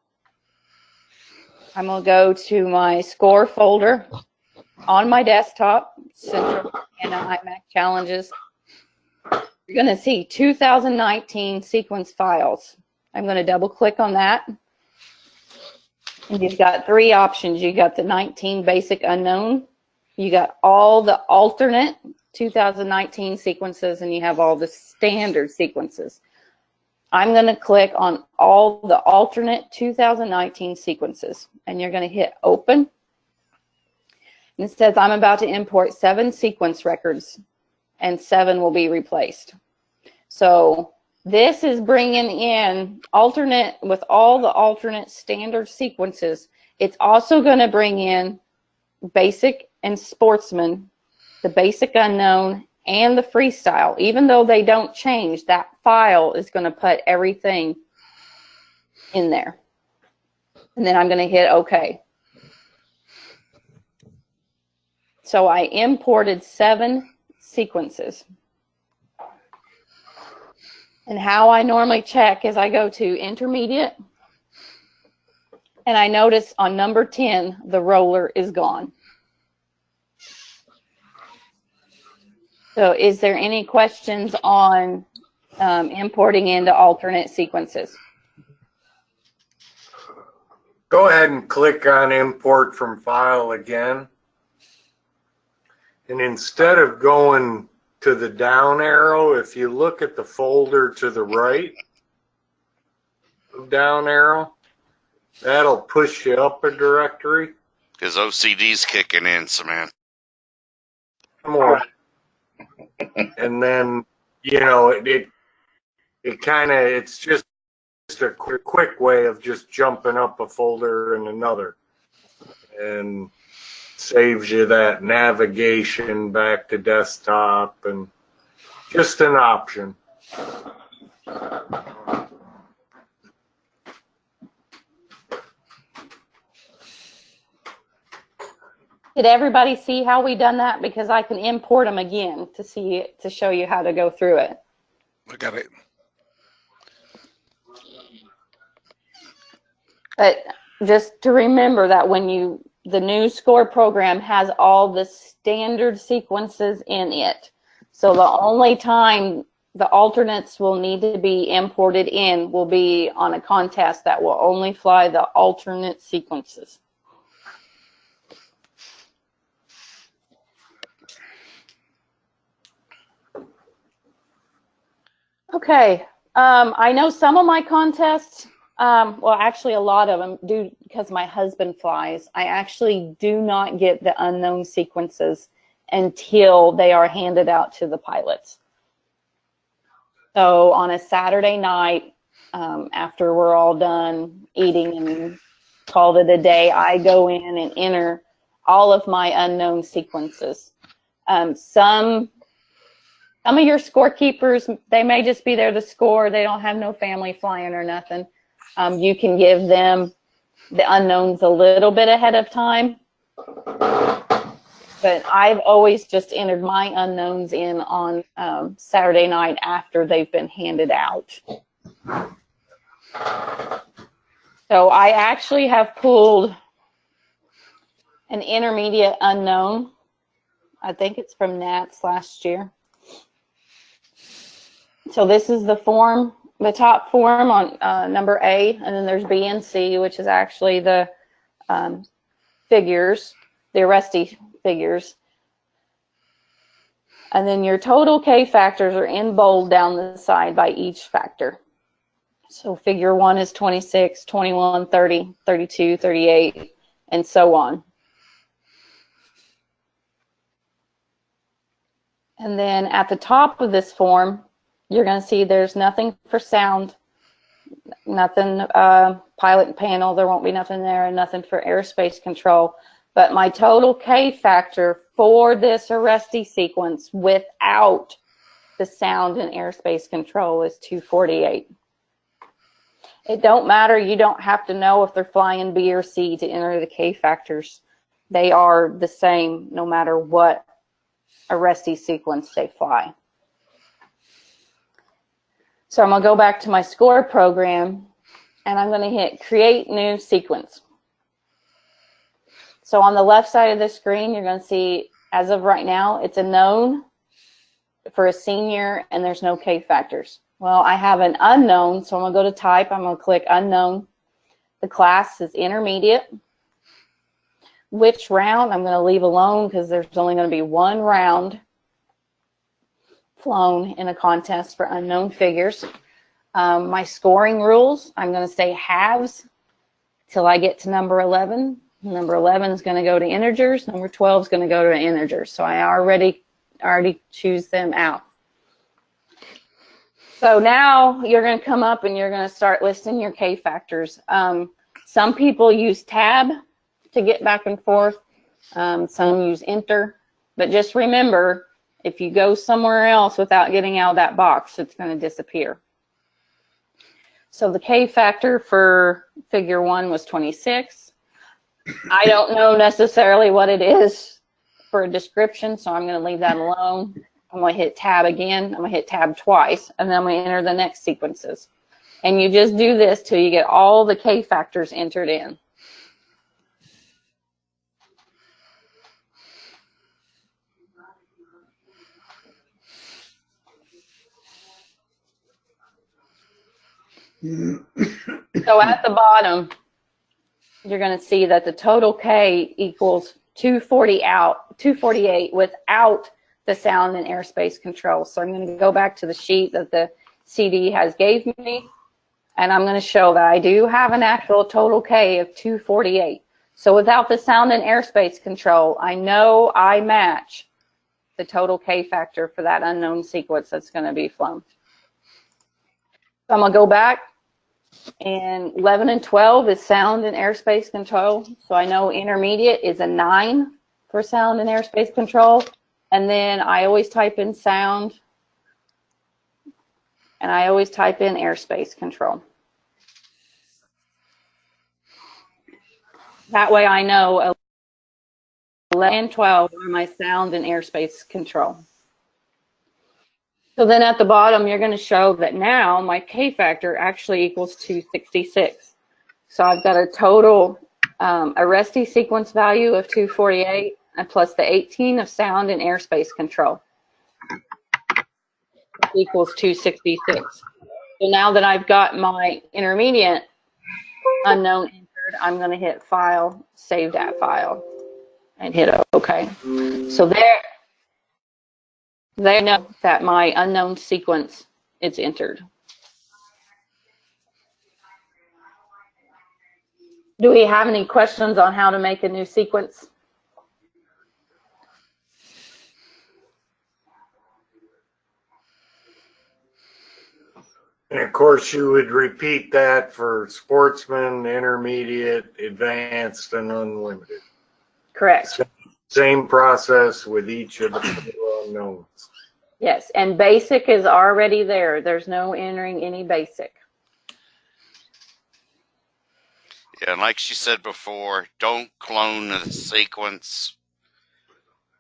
I'm going to go to my SCORE folder on my desktop, Central Montana IMAC Challenges. You're going to see 2019 sequence files. I'm going to double click on that. And you've got three options. You got the 19 basic unknown. You got all the alternate 2019 sequences, and you have all the standard sequences. I'm going to click on all the alternate 2019 sequences, and you're going to hit open. And it says I'm about to import 7 sequence records, and 7 will be replaced. So this is bringing in alternate with all the alternate standard sequences. It's also going to bring in basic and sportsman, the basic unknown, and the freestyle. Even though they don't change, that file is going to put everything in there. And then I'm going to hit OK. So I imported 7 sequences. And how I normally check is I go to intermediate, and I notice on number 10, the roller is gone. So is there any questions on importing into alternate sequences? Go ahead and click on import from file again. And instead of going to the down arrow, if you look at the folder to the right, down arrow, that'll push you up a directory. His OCD's kicking in, Samantha. More. And then, you know, it's just a quick way of just jumping up a folder and another, and saves you that navigation back to desktop, and just an option. Did everybody see how we done that? Because I can import them again to show you how to go through it. I got it. But just to remember that when the new SCORE program has all the standard sequences in it. So the only time the alternates will need to be imported in will be on a contest that will only fly the alternate sequences. Okay, I know some of my contests, well, actually a lot of them do, because my husband flies. I actually do not get the unknown sequences until they are handed out to the pilots. So on a Saturday night, after we're all done eating and called it a day, I go in and enter all of my unknown sequences. Some of your scorekeepers, they may just be there to score. They don't have no family flying or nothing. You can give them the unknowns a little bit ahead of time. But I've always just entered my unknowns in on Saturday night after they've been handed out. So I actually have pulled an intermediate unknown. I think it's from NATS last year. So this is the form, the top form on number A, and then there's B and C, which is actually the figures, the Aresti figures. And then your total K factors are in bold down the side by each factor. So figure 1 is 26, 21, 30, 32, 38, and so on. And then at the top of this form, you're going to see there's nothing for sound, nothing pilot panel, there won't be nothing there, and nothing for airspace control. But my total K factor for this Aresti sequence without the sound and airspace control is 248. It don't matter, you don't have to know if they're flying B or C to enter the K factors. They are the same no matter what Aresti sequence they fly. So I'm going to go back to my SCORE program, and I'm going to hit Create New Sequence. So on the left side of the screen, you're going to see, as of right now, it's a known for a senior, and there's no K factors. Well, I have an unknown, so I'm going to go to Type. I'm going to click Unknown. The class is Intermediate. Which round? I'm going to leave alone because there's only going to be one round flown in a contest for unknown figures. My scoring rules, I'm going to say halves till I get to number 11. Number 11 is going to go to integers. Number 12 is going to go to integers. So I already choose them out. So now you're going to come up and you're going to start listing your K factors. Some people use tab to get back and forth. Some use enter. But just remember, if you go somewhere else without getting out of that box, it's going to disappear. So the K factor for figure 1 was 26. I don't know necessarily what it is for a description, so I'm going to leave that alone. I'm going to hit tab again. I'm going to hit tab twice, and then I'm going to enter the next sequences. And you just do this till you get all the K factors entered in. So at the bottom, you're going to see that the total K equals 248 without the sound and airspace control. So I'm going to go back to the sheet that the CD has gave me, and I'm going to show that I do have an actual total K of 248. So without the sound and airspace control, I know I match the total K factor for that unknown sequence that's going to be flown. So I'm going to go back And 11 and 12 is sound and airspace control. So I know intermediate is a 9 for sound and airspace control. And then I always type in sound, and I always type in airspace control. That way I know 11 and 12 are my sound and airspace control. So then at the bottom, you're going to show that now my K factor actually equals 266. So I've got a total arrestee sequence value of 248 and plus the 18 of sound and airspace control equals 266. So now that I've got my intermediate unknown entered, I'm going to hit File, Save that file, and hit OK. So they know that my unknown sequence is entered. Do we have any questions on how to make a new sequence? And of course, you would repeat that for sportsman, intermediate, advanced, and unlimited. Correct. Same process with each of the four unknowns. Yes, and basic is already there. There's no entering any basic. Yeah, and like she said before, don't clone the sequence.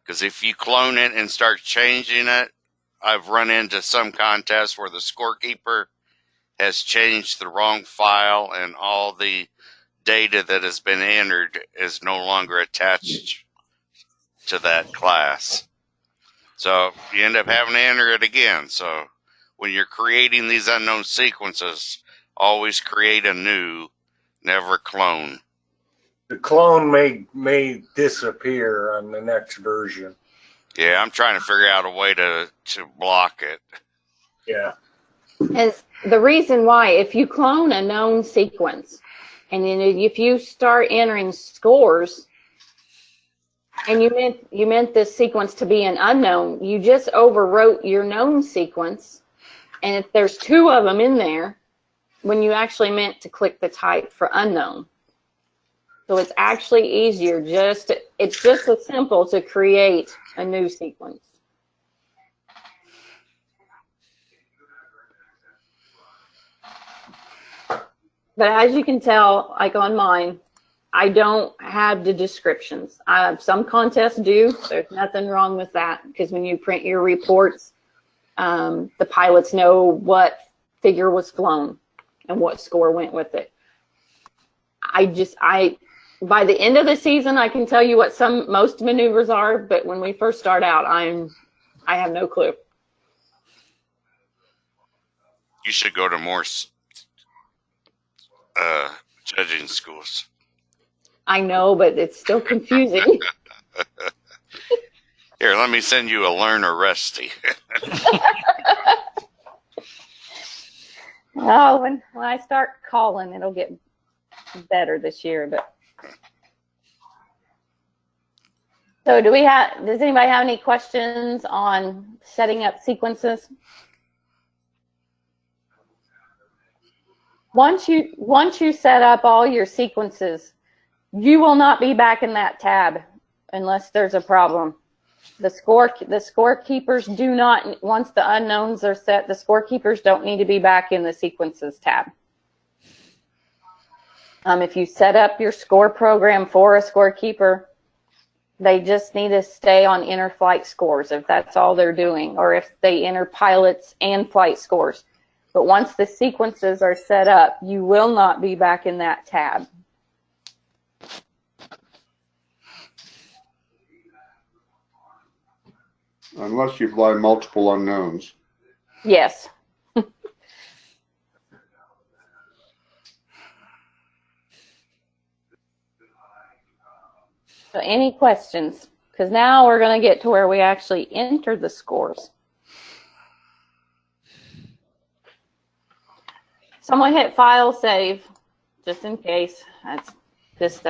Because if you clone it and start changing it, I've run into some contests where the scorekeeper has changed the wrong file and all the data that has been entered is no longer attached to that class. So you end up having to enter it again. So when you're creating these unknown sequences, always create a new, never clone. The clone may disappear on the next version. Yeah, I'm trying to figure out a way to block it. Yeah. And the reason why, if you clone a known sequence, and then if you start entering scores, and you meant this sequence to be an unknown, you just overwrote your known sequence, and if there's two of them in there, when you actually meant to click the type for unknown. So it's actually easier, it's just as simple to create a new sequence. But as you can tell, like on mine, I don't have the descriptions. Some contests do. There's nothing wrong with that, because when you print your reports, the pilots know what figure was flown and what score went with it. By the end of the season, I can tell you what most maneuvers are, but when we first start out, I have no clue. You should go to more judging schools. I know, but it's still confusing. Here, let me send you a learner, Rusty. Oh, when I start calling, it'll get better this year. But so, does anybody have any questions on setting up sequences? Once you set up all your sequences, you will not be back in that tab unless there's a problem. The scorekeepers do not, once the unknowns are set, the scorekeepers don't need to be back in the sequences tab. If you set up your score program for a scorekeeper, they just need to stay on inner flight scores if that's all they're doing, or if they enter pilots and flight scores. But once the sequences are set up, you will not be back in that tab. Unless you fly multiple unknowns. Yes. So any questions? Because now we're going to get to where we actually enter the scores. Someone hit File, Save, just in case. That's just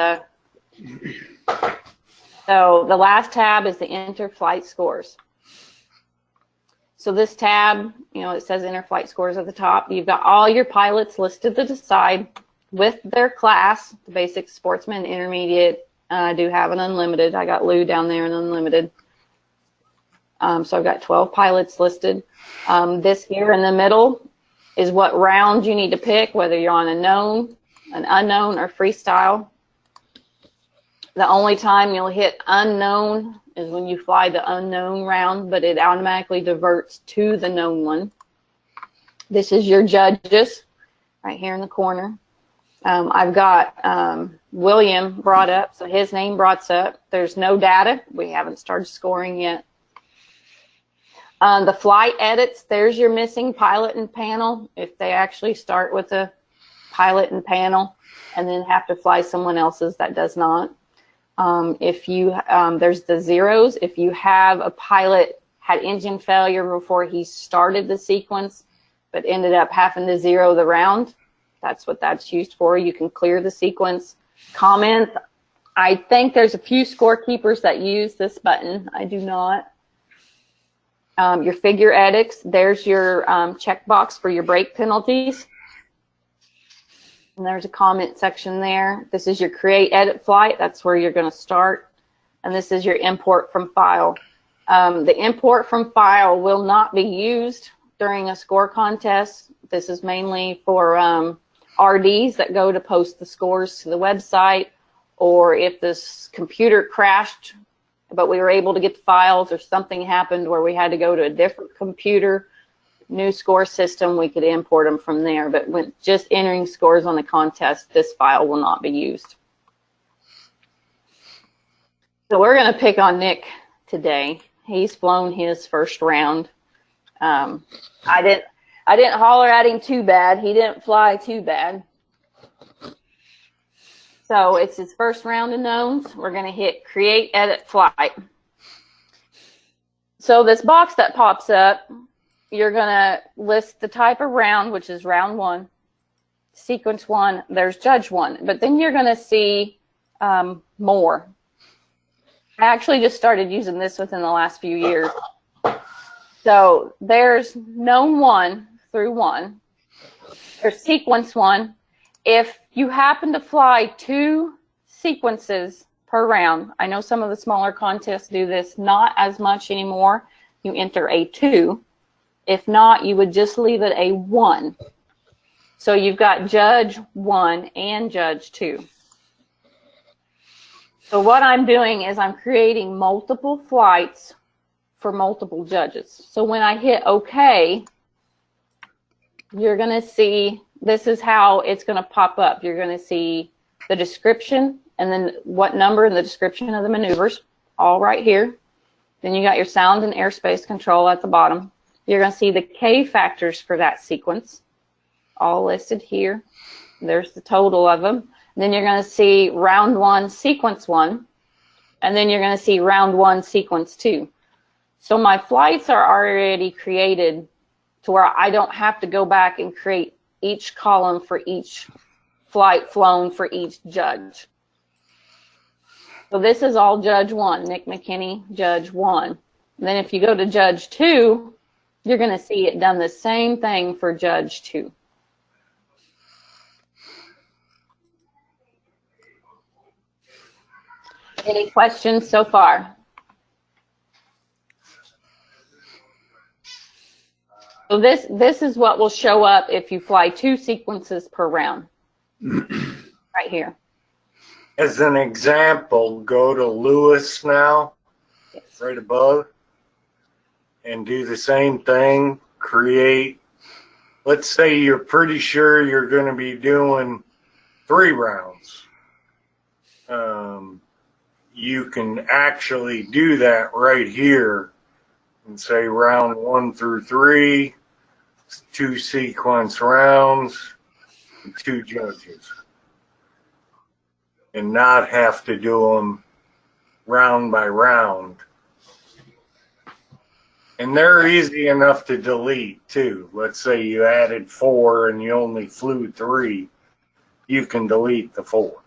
so the last tab is the Enter Flight Scores. So this tab, you know, it says inter-flight scores at the top. You've got all your pilots listed to the side with their class, the basic, sportsman, intermediate. I do have an unlimited. I got Lou down there in unlimited. So I've got 12 pilots listed. This here in the middle is what round you need to pick, whether you're on a known, an unknown, or freestyle. The only time you'll hit unknown is when you fly the unknown round, but it automatically diverts to the known one. This is your judges right here in the corner. I've got William brought up, so his name brought up. There's no data. We haven't started scoring yet. The flight edits, there's your missing pilot and panel. If they actually start with a pilot and panel and then have to fly someone else's, that does not. If you, there's the zeros. If you have a pilot had engine failure before he started the sequence, but ended up having to zero the round, that's what that's used for. You can clear the sequence. Comments, I think there's a few scorekeepers that use this button. I do not. Your figure edits, there's your checkbox for your break penalties. And there's a comment section there. This is your create edit flight. That's where you're going to start. And this is your import from file. The import from file will not be used during a score contest. This is mainly for RDs that go to post the scores to the website, or if this computer crashed but we were able to get the files, or something happened where we had to go to a different computer, new score system, we could import them from there. But when just entering scores on the contest, this file will not be used. So we're going to pick on Nick today. He's flown his first round. I didn't holler at him too bad. He didn't fly too bad. So it's his first round of knowns. We're going to hit create edit flight. So this box that pops up, you're going to list the type of round, which is round 1, sequence 1, there's judge 1. But then you're going to see more. I actually just started using this within the last few years. So there's known 1 through 1. There's sequence 1. If you happen to fly 2 sequences per round, I know some of the smaller contests do this, not as much anymore. You enter a 2. If not, you would just leave it a 1. So you've got judge 1 and judge 2. So what I'm doing is I'm creating multiple flights for multiple judges. So when I hit OK, you're going to see, this is how it's going to pop up. You're going to see the description and then what number and the description of the maneuvers, all right here. Then you got your sound and airspace control at the bottom. You're going to see the K factors for that sequence, all listed here. There's the total of them. And then you're going to see round 1, sequence 1, and then you're going to see round 1, sequence 2. So my flights are already created to where I don't have to go back and create each column for each flight flown for each judge. So this is all judge 1, Nick McKinney, judge 1. And then if you go to judge 2, you're going to see it done the same thing for judge 2. Any questions so far? So this is what will show up if you fly 2 sequences per round. Right here. As an example, go to Lewis now, yes, right above, and do the same thing. Create, let's say you're pretty sure you're going to be doing 3 rounds. You can actually do that right here and say round 1 through 3, 2 sequence rounds, and 2 judges. And not have to do them round by round. And they're easy enough to delete too. Let's say you added 4 and you only flew 3. You can delete the 4.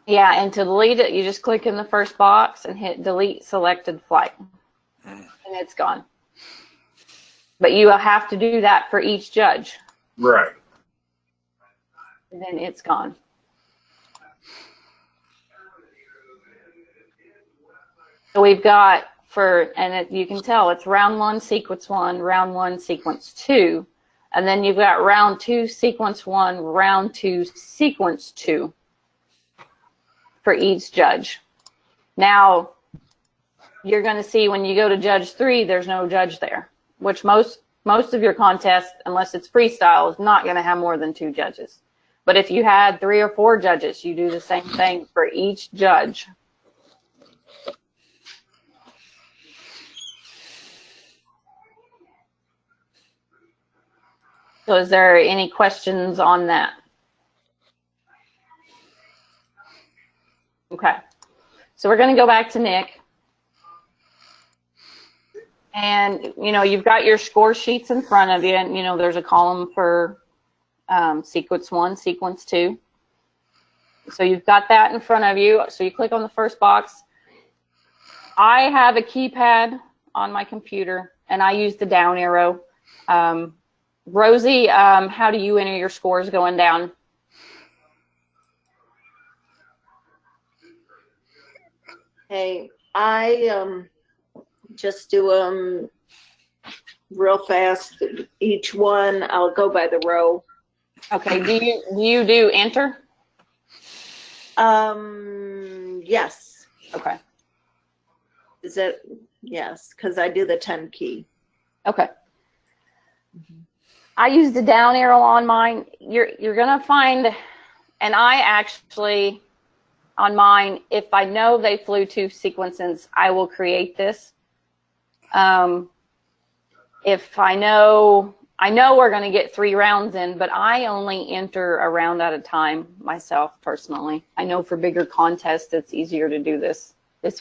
Yeah, and to delete it, you just click in the first box and hit delete selected flight and it's gone. But you will have to do that for each judge. Right. And then it's gone. So we've got you can tell it's round 1, sequence 1, round 1, sequence 2. And then you've got round 2, sequence 1, round 2, sequence 2 for each judge. Now, you're going to see when you go to judge 3, there's no judge there, which most of your contests, unless it's freestyle, is not going to have more than 2 judges. But if you had 3 or 4 judges, you do the same thing for each judge. So is there any questions on that? Okay. So we're going to go back to Nick. And, you've got your score sheets in front of you. And, there's a column for sequence 1, sequence 2. So you've got that in front of you. So you click on the first box. I have a keypad on my computer, and I use the down arrow. Rosie, how do you enter your scores going down? Hey, I just do them real fast. Each one, I'll go by the row. Okay. Do you do enter? Yes. Okay. Is it? Yes, because I do the 10 key. Okay. I use the down arrow on mine. You're gonna find, and I actually, on mine, if I know they flew 2 sequences, I will create this. If I know we're gonna get 3 rounds in, but I only enter a round at a time myself personally. I know for bigger contests, it's easier to do this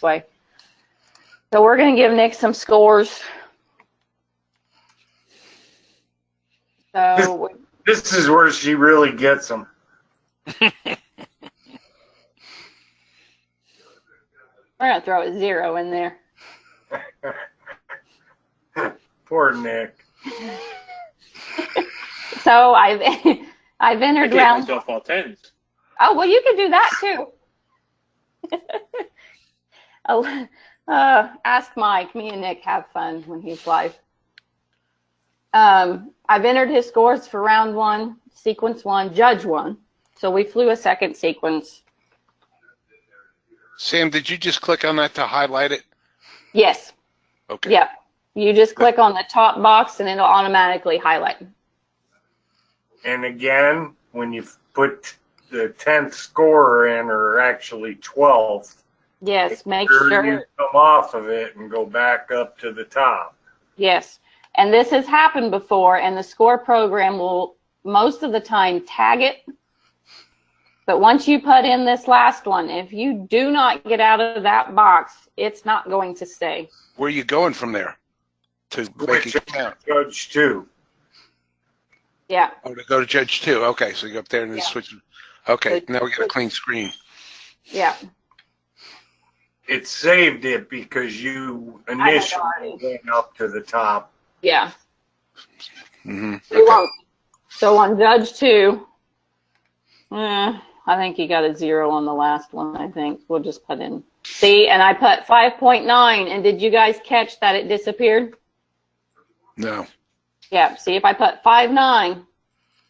way. So we're gonna give Nick some scores. So This is where she really gets them. we're gonna throw a 0 in there. Poor Nick. So I've entered I round. myself all 10s. Oh well, you could do that too. Ask Mike. Me and Nick have fun when he's live. I've entered his scores for round 1, sequence 1, judge 1. So we flew a second sequence. Sam, did you just click on that to highlight it? Yes. Okay. Yep. You just click on the top box and it'll automatically highlight. And again, when you put the 10th scorer in, or actually 12th, Yes, make sure you come off of it and go back up to the top. Yes. And this has happened before, and the score program will most of the time tag it. But once you put in this last one, if you do not get out of that box, it's not going to stay. Where are you going from there to make it count? Judge 2. Yeah. Oh, to go to Judge 2. Okay, so you go up there and then switch. Okay, now we got a clean screen. Yeah. It saved it because you initially went up to the top. Yeah. Mm-hmm. You won't. So on Judge 2, I think you got a 0 on the last one, I think. We'll just put in. See, and I put 5.9, and did you guys catch that it disappeared? No. Yeah, see, if I put 5.9,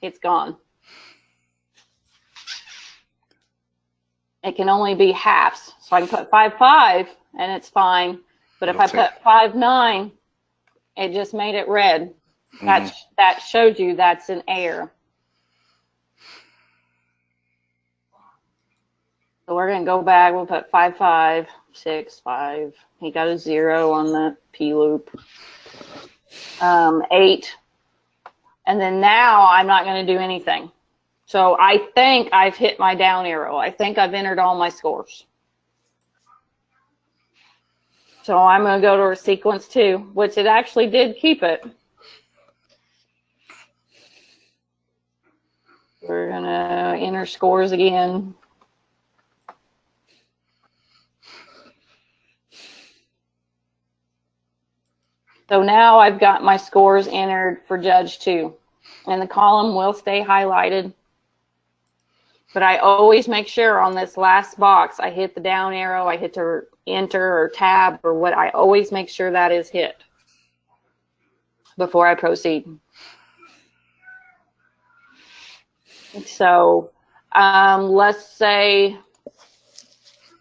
it's gone. It can only be halves. So I can put 5.5, and it's fine. But if I put 5.9, it just made it red. Mm-hmm. That showed you that's an error. So we're going to go back. We'll put 5.5, 6.5. He got a 0 on the P loop. 8. And then now I'm not going to do anything. So I think I've hit my down arrow. I think I've entered all my scores. So I'm going to go to sequence 2, which it actually did keep it. We're going to enter scores again. So now I've got my scores entered for Judge 2, and the column will stay highlighted. But I always make sure on this last box, I hit the down arrow, I hit to enter or tab or what, I always make sure that is hit before I proceed. So let's say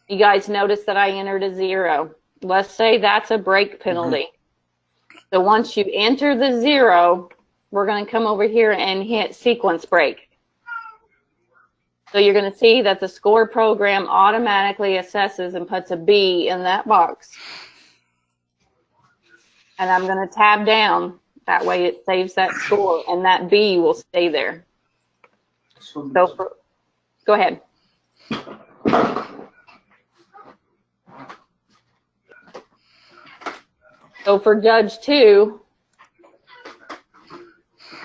you guys notice that I entered a 0. Let's say that's a break penalty. So once you enter the 0, we're going to come over here and hit sequence break. So you're going to see that the score program automatically assesses and puts a B in that box. And I'm going to tab down. That way it saves that score, and that B will stay there. So go ahead. So for Judge 2,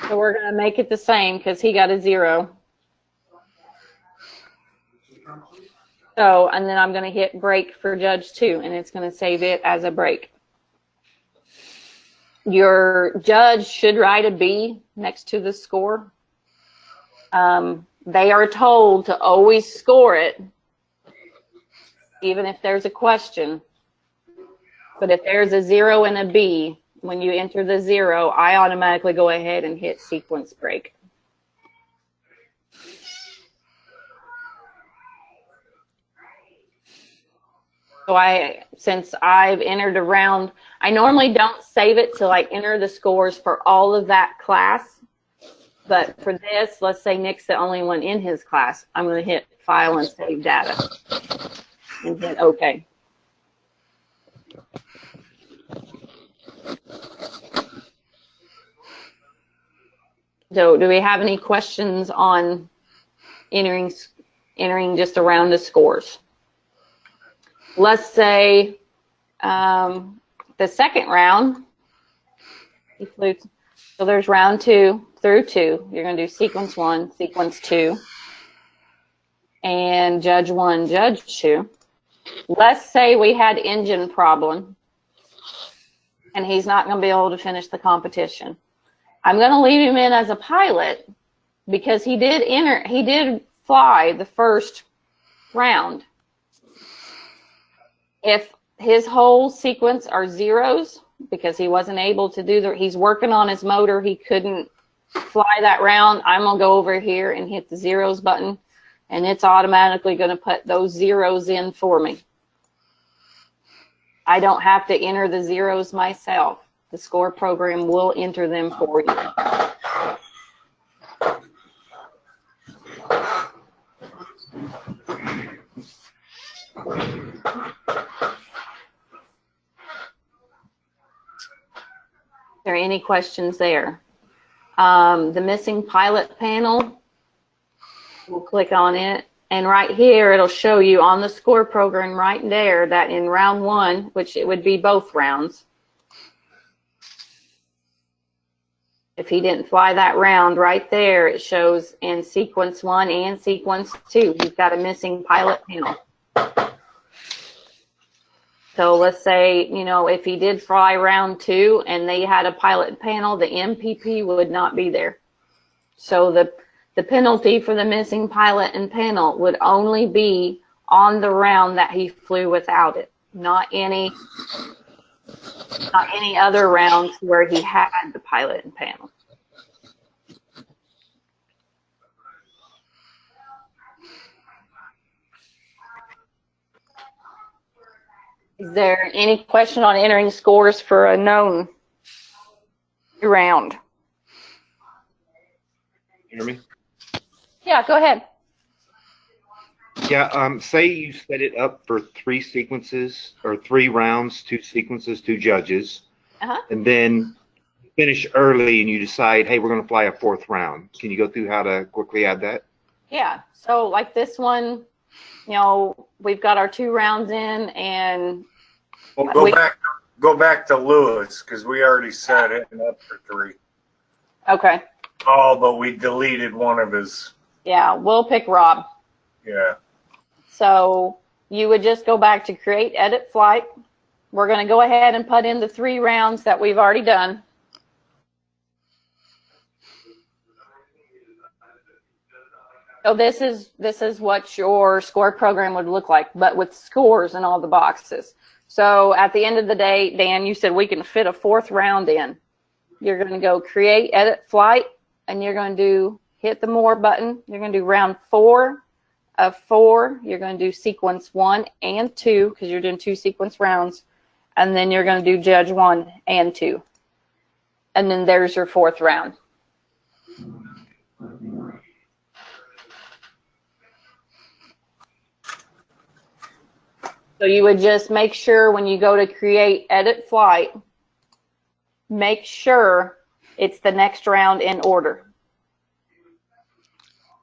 so we're going to make it the same because he got a 0. So, and then I'm going to hit break for Judge 2, and it's going to save it as a break. Your judge should write a B next to the score. They are told to always score it, even if there's a question. But if there's a 0 and a B, when you enter the 0, I automatically go ahead and hit sequence break. So since I've entered a round, I normally don't save it till I enter the scores for all of that class. But for this, let's say Nick's the only one in his class. I'm going to hit File and Save Data and hit OK. So do we have any questions on entering just a round of scores? Let's say the second round, so there's round 2 through 2. You're going to do sequence 1, sequence 2, and Judge 1, Judge 2. Let's say we had engine problem, and he's not going to be able to finish the competition. I'm going to leave him in as a pilot because he did fly the first round. If his whole sequence are 0s because he wasn't able to do he's working on his motor, he couldn't fly that round, I'm going to go over here and hit the 0s button, and it's automatically going to put those 0s in for me. I don't have to enter the 0s myself. The score program will enter them for you. Are there any questions there? The missing pilot panel, we'll click on it, and right here it'll show you on the score program right there that in round 1, which it would be both rounds, if he didn't fly that round right there, it shows in sequence 1 and sequence 2 he's got a missing pilot panel. So let's say, you know, if he did fly round 2 and they had a pilot panel, the MPP would not be there. So the penalty for the missing pilot and panel would only be on the round that he flew without it, not any other rounds where he had the pilot and panel. Is there any question on entering scores for a known round? Hear me? Yeah, go ahead. Yeah, say you set it up for 3 sequences or 3 rounds, 2 sequences, 2 judges, and then finish early and you decide, hey, we're going to fly a 4th round. Can you go through how to quickly add that? Yeah, so like this one, you know, we've got our 2 rounds in, and well, go back to Lewis because we already set it up for 3. Okay. Oh, but we deleted one of his. Yeah, we'll pick Rob. Yeah. So you would just go back to create edit flight, we're going to go ahead and put in the 3 rounds that we've already done. So this is what your score program would look like, but with scores in all the boxes. So at the end of the day, Dan, you said we can fit a 4th round in. You're going to go create, edit, flight, and you're going to hit the more button. You're going to do round 4 of 4. You're going to do sequence 1 and 2 because you're doing 2 sequence rounds. And then you're going to do judge 1 and 2. And then there's your 4th round. So you would just make sure when you go to create, edit, flight, make sure it's the next round in order.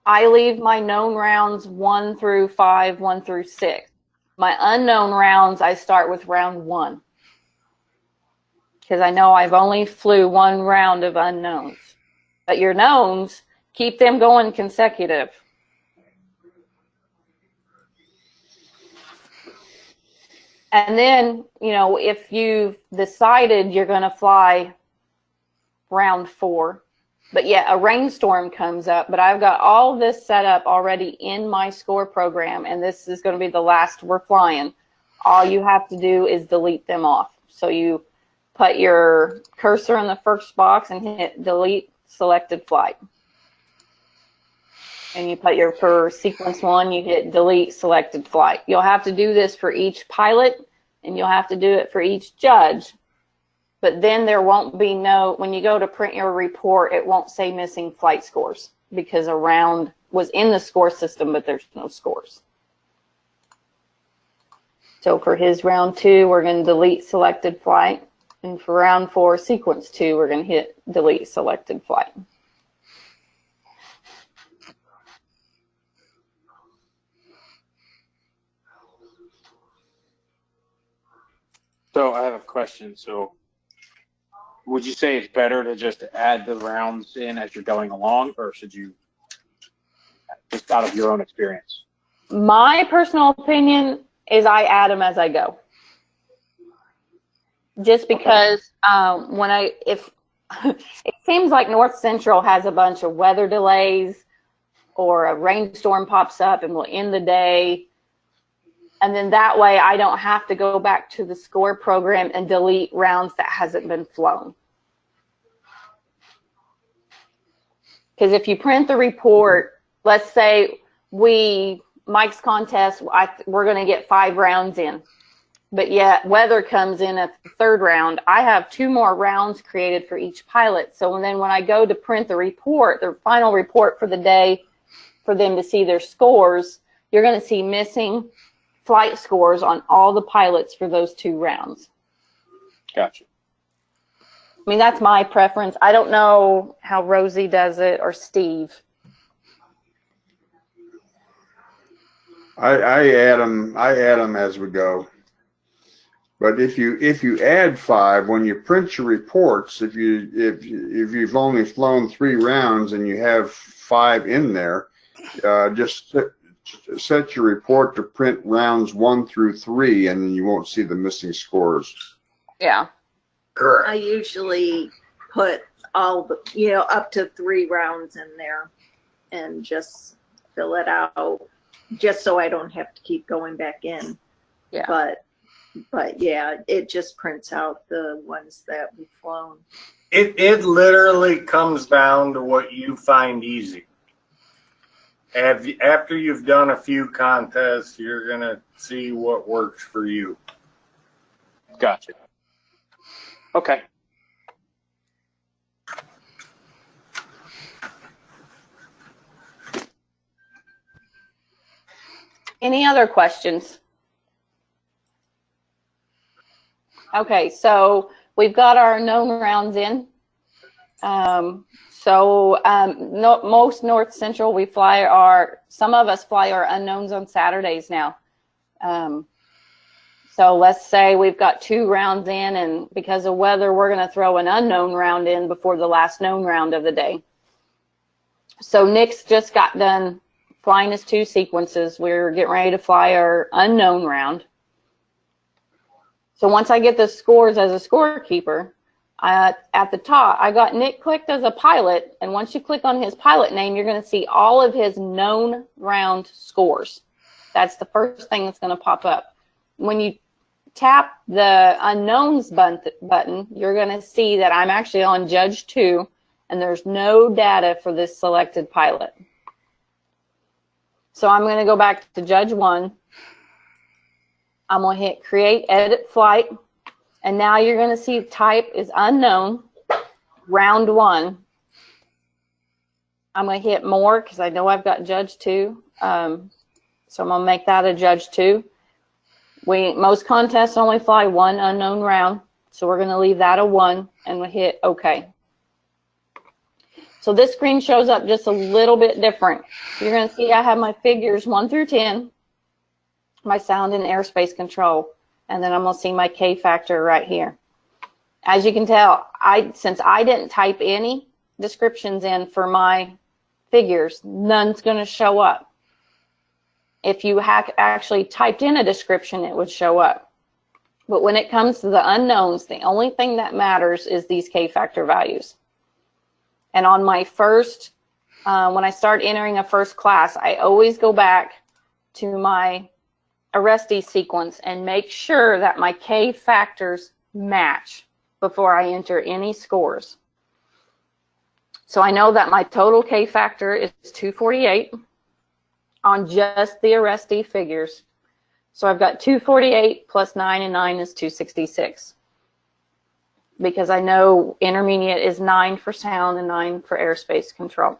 I leave my known rounds 1 through 5, 1 through 6. My unknown rounds, I start with round 1. Because I know I've only flew 1 round of unknowns. But your knowns, keep them going consecutive. And then, you know, if you've decided you're going to fly round 4, but yet a rainstorm comes up, but I've got all this set up already in my score program, and this is going to be the last we're flying, all you have to do is delete them off. So you put your cursor in the first box and hit delete selected flight. And you put your, for sequence 1, you hit delete selected flight. You'll have to do this for each pilot, and you'll have to do it for each judge. But then there won't be no, when you go to print your report, it won't say missing flight scores because a round was in the score system, but there's no scores. So for his round 2, we're going to delete selected flight. And for round 4, sequence 2, we're going to hit delete selected flight. So I have a question. So would you say it's better to just add the rounds in as you're going along, or should you, just out of your own experience? My personal opinion is I add them as I go. Just because if it seems like North Central has a bunch of weather delays or a rainstorm pops up and will end the day. And then that way I don't have to go back to the score program and delete rounds that hasn't been flown. Because if you print the report, let's say Mike's contest, we're going to get 5 rounds in. But yet weather comes in at the 3rd round. I have 2 more rounds created for each pilot. So then when I go to print the report, the final report for the day, for them to see their scores, you're going to see missing flight scores on all the pilots for those 2 rounds. Gotcha. I mean, that's my preference. I don't know how Rosie does it or Steve. I add them as we go. But if you add 5 when you print your reports, if you've only flown 3 rounds and you have 5 in there, just set your report to print rounds 1 through 3, and then you won't see the missing scores. Yeah. I usually put all the, up to 3 rounds in there and just fill it out, just so I don't have to keep going back in. Yeah. But yeah, it just prints out the ones that we've flown. It literally comes down to what you find easy. After you've done a few contests, you're going to see what works for you. Gotcha. Okay. Any other questions? Okay, so we've got our known rounds in. Most North Central we fly some of us fly our unknowns on Saturdays now. So let's say we've got 2 rounds in, and because of weather, we're going to throw an unknown round in before the last known round of the day. So Nick's just got done flying his 2 sequences. We're getting ready to fly our unknown round. So once I get the scores as a scorekeeper, at the top, I got Nick clicked as a pilot, and once you click on his pilot name, you're going to see all of his known round scores. That's the first thing that's going to pop up. When you tap the unknowns button, you're going to see that I'm actually on Judge 2, and there's no data for this selected pilot. So I'm going to go back to Judge 1. I'm going to hit Create Edit Flight, and now you're going to see type is unknown, round 1. I'm going to hit More because I know I've got Judge 2. So I'm going to make that a Judge 2. Most contests only fly 1 unknown round, so we're going to leave that a 1, and we'll hit OK. So this screen shows up just a little bit different. You're going to see I have my figures 1 through 10, my sound and airspace control, and then I'm going to see my K factor right here. As you can tell, since I didn't type any descriptions in for my figures, none's going to show up. If you actually typed in a description, it would show up. But when it comes to the unknowns, the only thing that matters is these K factor values. And on my first, when I start entering a first class, I always go back to my arrestee sequence and make sure that my K factors match before I enter any scores. So I know that my total K factor is 248 on just the arrestee figures. So I've got 248 plus 9, and 9 is 266. Because I know intermediate is 9 for sound and 9 for airspace control.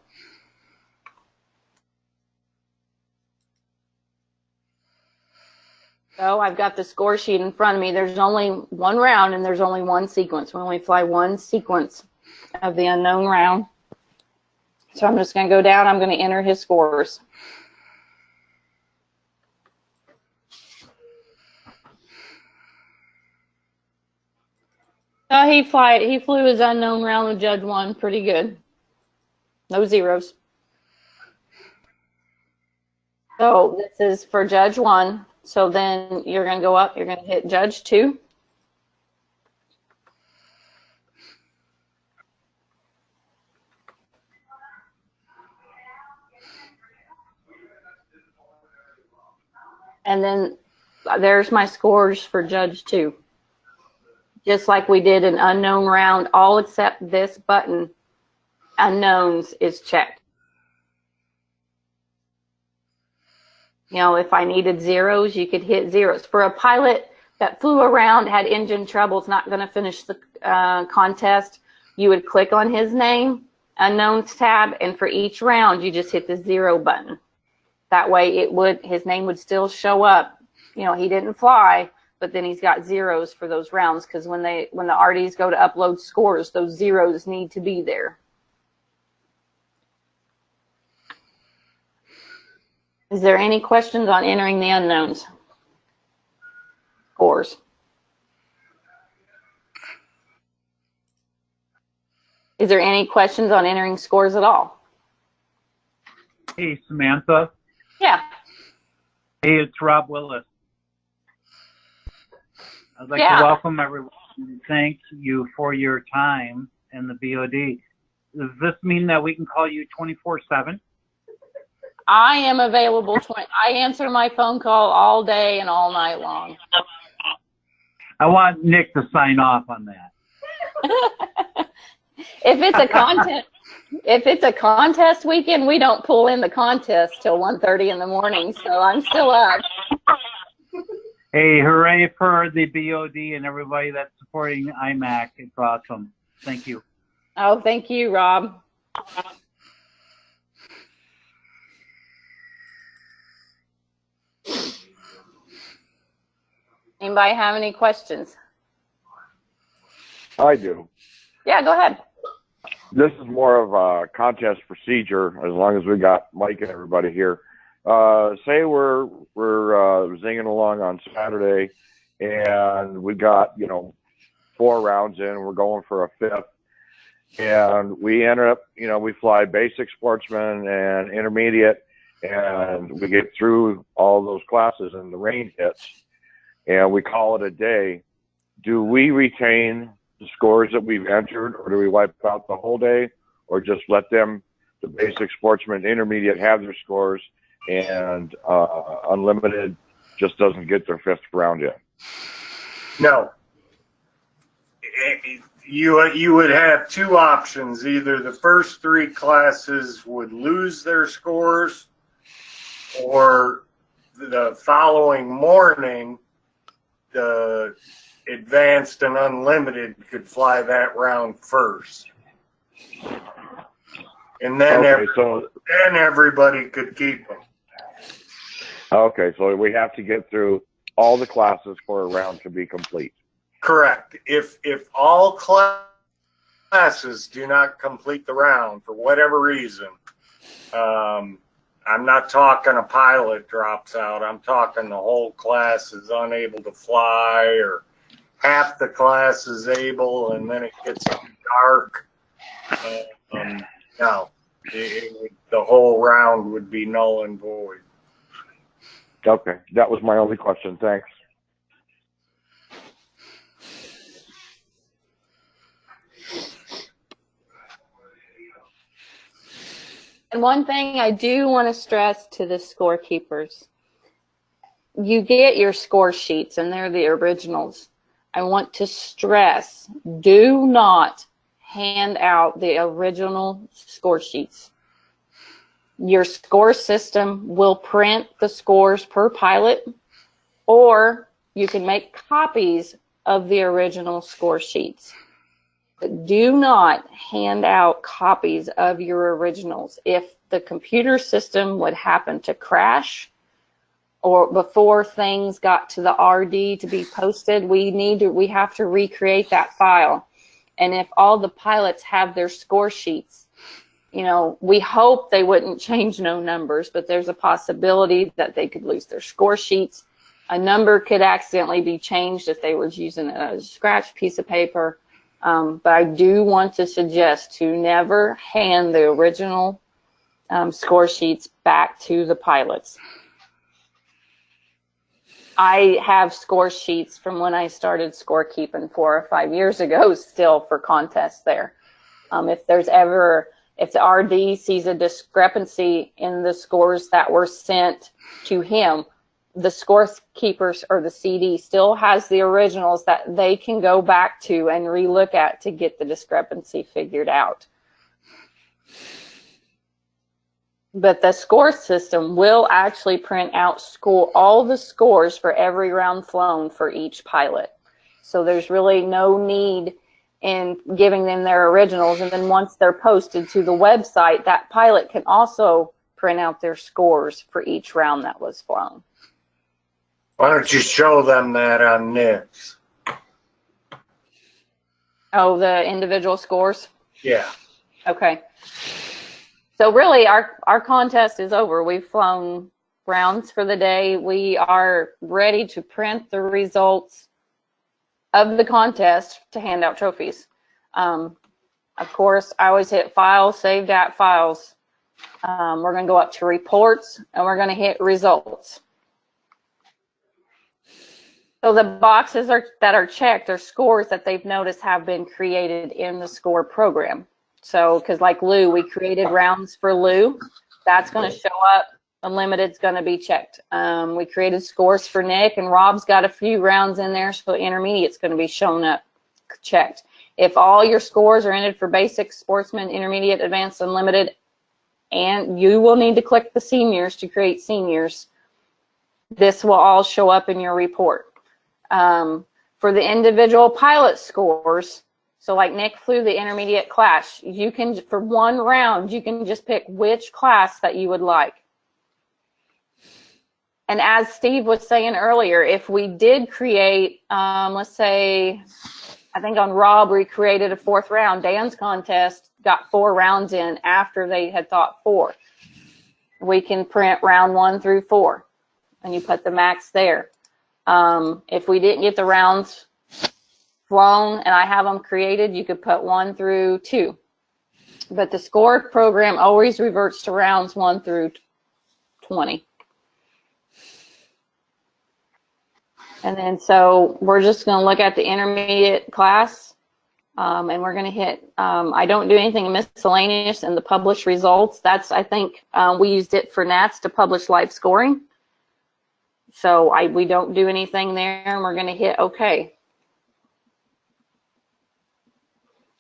So I've got the score sheet in front of me. There's only 1 round and there's only 1 sequence. We only fly 1 sequence of the unknown round. So I'm just going to go down. I'm going to enter his scores. He flew his unknown round with Judge 1 pretty good. No zeros. So this is for Judge 1. So then you're going to go up, you're going to hit Judge 2. And then there's my scores for Judge 2. Just like we did an unknown round, all except this button, unknowns, is checked. You know, if I needed zeros, you could hit zeros. For a pilot that flew around, had engine troubles, not going to finish the contest, you would click on his name, unknowns tab, and for each round, you just hit the 0 button. That way, his name would still show up. You know, he didn't fly, but then he's got zeros for those rounds, because when the RDs go to upload scores, those zeros need to be there. Is there any questions on entering the unknowns scores? Is there any questions on entering scores at all? Hey, Samantha. Yeah. Hey, it's Rob Willis. I'd like to welcome everyone and thank you for your time in the BOD. Does this mean that we can call you 24/7? I am available. I answer my phone call all day and all night long. I want Nick to sign off on that. If it's a contest weekend, we don't pull in the contest till 1:30 in the morning, so I'm still up. Hey, hooray for the BOD and everybody that's supporting IMAC. It's awesome. Thank you. Oh, thank you, Rob. Anybody have any questions? I do. Yeah, go ahead. This is more of a contest procedure, as long as we got Mike and everybody here. Say we're zinging along on Saturday, and we got 4 rounds in. We're going for a 5th, and we end up we fly basic sportsman and intermediate, and we get through all those classes, and the rain hits, and we call it a day. do we retain the scores that we've entered, or do we wipe out the whole day, or just let them, the basic sportsman, intermediate, have their scores, and unlimited just doesn't get their 5th round in? No. You would have 2 options. Either the first 3 classes would lose their scores, or the following morning, the advanced and unlimited could fly that round first. And then, then everybody could keep them. Okay, so we have to get through all the classes for a round to be complete. Correct. If all classes do not complete the round for whatever reason, I'm not talking a pilot drops out. I'm talking the whole class is unable to fly, or half the class is able, and then it gets dark. No, the whole round would be null and void. Okay, that was my only question. Thanks. And one thing I do want to stress to the scorekeepers, you get your score sheets, and they're the originals. I want to stress, do not hand out the original score sheets. Your score system will print the scores per pilot, or you can make copies of the original score sheets. But do not hand out copies of your originals. If the computer system would happen to crash, or before things got to the RD to be posted, we have to recreate that file. And if all the pilots have their score sheets, you know, we hope they wouldn't change no numbers, but there's a possibility that they could lose their score sheets. A number could accidentally be changed if they were using a scratch piece of paper. But I do want to suggest to never hand the original score sheets back to the pilots. I have score sheets from when I started scorekeeping 4 or 5 years ago still for contests there. If the RD sees a discrepancy in the scores that were sent to him, the scorekeepers or the CD still has the originals that they can go back to and relook at to get the discrepancy figured out. But the score system will actually print out all the scores for every round flown for each pilot. So there's really no need in giving them their originals. And then once they're posted to the website, that pilot can also print out their scores for each round that was flown. Why don't you show them that on NIPS? Oh, the individual scores? Yeah. Okay. So really, our contest is over. We've flown rounds for the day. We are ready to print the results of the contest to hand out trophies. Of course, I always hit File, Saved at Files. We're going to go up to Reports, and we're going to hit Results. So the boxes that are checked are scores that they've noticed have been created in the score program. So, because like Lou, we created rounds for Lou. That's going to show up. Unlimited's going to be checked. We created scores for Nick, and Rob's got a few rounds in there, so intermediate's going to be shown up, checked. If all your scores are entered for basic, sportsman, intermediate, advanced, unlimited, and you will need to click the seniors to create seniors, this will all show up in your report. For the individual pilot scores, so like Nick flew the intermediate class, you can, for one round, you can just pick which class that you would like. And as Steve was saying earlier, if we did create, let's say, I think on Rob, we created a 4th round. Dan's contest got 4 rounds in after they had thought 4. We can print round 1 through 4, and you put the max there. If we didn't get the rounds flown and I have them created, you could put 1 through 2. But the score program always reverts to rounds 1 through 20. And then so we're just going to look at the intermediate class, and we're going to hit, I don't do anything miscellaneous in the published results. That's, I think, we used it for NATS to publish live scoring. So we don't do anything there, and we're going to hit OK.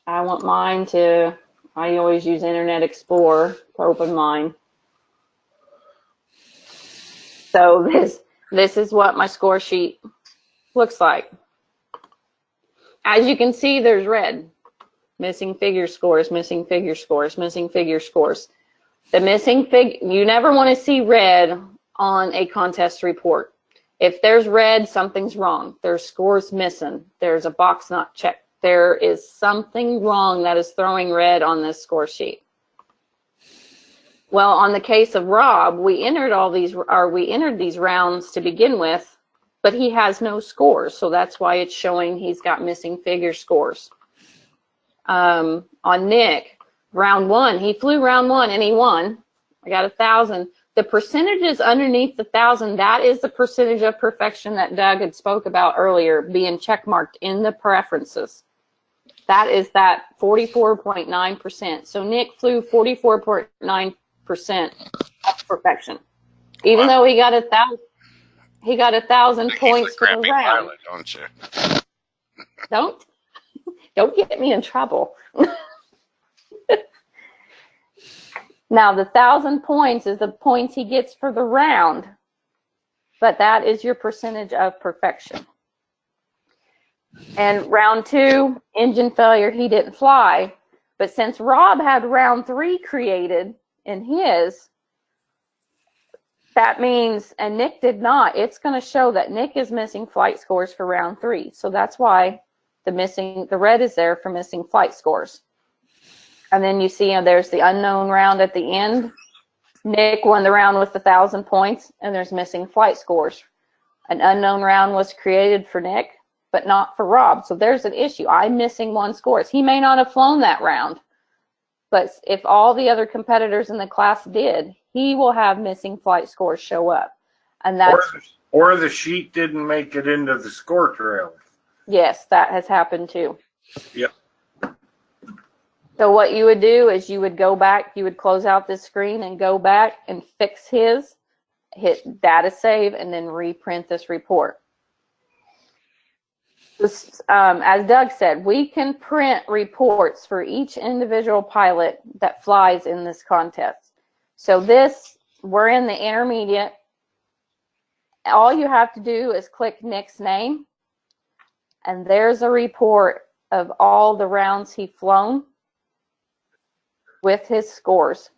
I want mine to, I always use Internet Explorer to open mine. So this is what my score sheet looks like. As you can see, there's red. Missing figure scores, missing figure scores, missing figure scores. The missing you never want to see red on a contest report. If there's red, something's wrong. There's scores missing. There's a box not checked. There is something wrong that is throwing red on this score sheet. Well, on the case of Rob, we entered these rounds to begin with, but he has no scores, so that's why it's showing he's got missing figure scores. On Nick, round 1, he flew round 1 and he won. I got 1,000. The percentages underneath the 1,000, that is the percentage of perfection that Doug had spoke about earlier, being checkmarked in the preferences. That is that 44.9%. So Nick flew 44.9% of perfection, even though he got 1,000. He got 1,000 points for the round. Pilot, don't you? Don't get me in trouble. Now, the 1,000 points is the points he gets for the round, but that is your percentage of perfection. And round 2, engine failure, he didn't fly. But since Rob had round 3 created in his, that means, and Nick did not, it's going to show that Nick is missing flight scores for round 3. So that's why the red is there for missing flight scores. And then you see there's the unknown round at the end. Nick won the round with 1,000 points, and there's missing flight scores. An unknown round was created for Nick, but not for Rob. So there's an issue. I'm missing 1 scores. He may not have flown that round, but if all the other competitors in the class did, he will have missing flight scores show up. And that's or the sheet didn't make it into the score trail. Yes, that has happened too. Yep. So what you would do is you would go back, you would close out this screen and go back and fix his, hit data save, and then reprint this report. This, as Doug said, we can print reports for each individual pilot that flies in this contest. So we're in the intermediate. All you have to do is click Nick's name, and there's a report of all the rounds he's flown with his scores.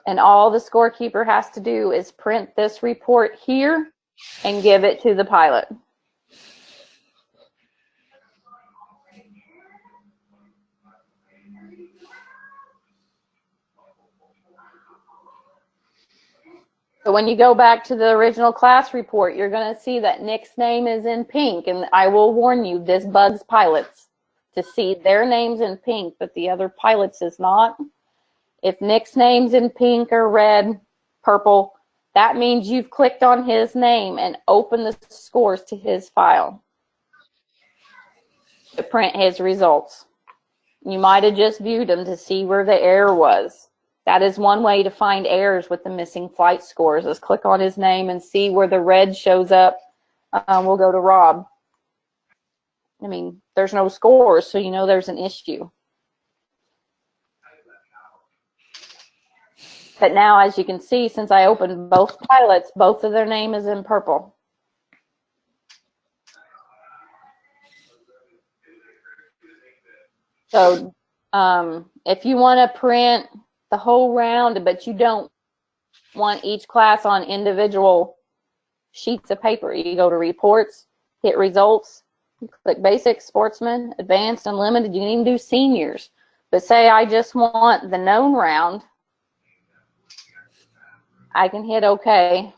And all the scorekeeper has to do is print this report here and give it to the pilot. So when you go back to the original class report, you're going to see that Nick's name is in pink, and I will warn you, this bugs pilots to see their names in pink, but the other pilots is not. If Nick's name's in pink or red, purple, that means you've clicked on his name and opened the scores to his file to print his results. You might have just viewed them to see where the error was. That is one way to find errors with the missing flight scores, is click on his name and see where the red shows up. We'll go to Rob. I mean, there's no scores, so you know there's an issue. But now, as you can see, since I opened both pilots, both of their name is in purple. So if you want to print the whole round, but you don't want each class on individual sheets of paper, you go to Reports, hit Results, click Basic, Sportsman, Advanced, Unlimited. You can even do Seniors. But say I just want the known round, I can hit OK,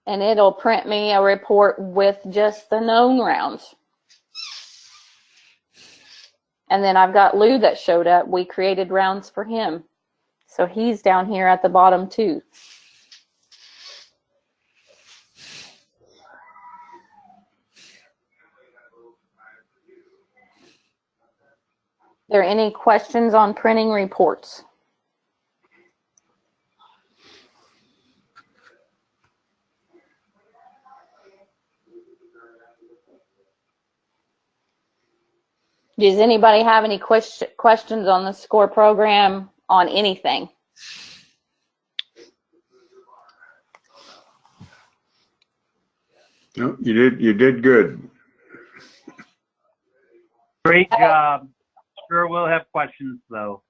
and it'll print me a report with just the known rounds. And then I've got Lou that showed up. We created rounds for him, so he's down here at the bottom too. there any questions on printing reports? Does anybody have any questions on the SCORE program on anything? No, you did good. Great job. Sure we'll have questions though.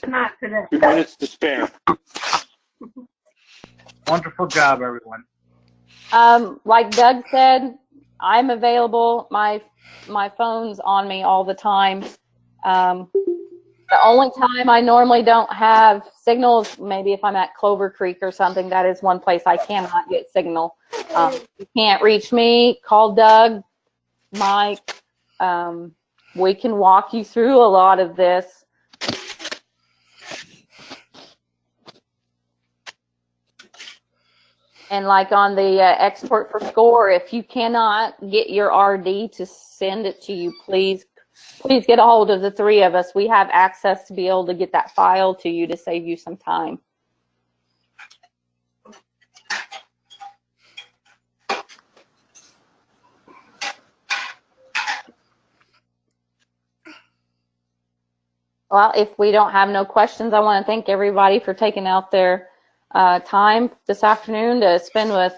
Not today. 2 minutes to spare. Wonderful job, everyone. Like Doug said, I'm available. My phone's on me all the time. The only time I normally don't have signal is maybe if I'm at Clover Creek or something. That is one place I cannot get signal. If you can't reach me, call Doug, Mike. We can walk you through a lot of this. And like on the export for SCORE, if you cannot get your RD to send it to you, please get a hold of the three of us. We have access to be able to get that file to you to save you some time. Well, if we don't have no questions, I want to thank everybody for taking out their time this afternoon to spend with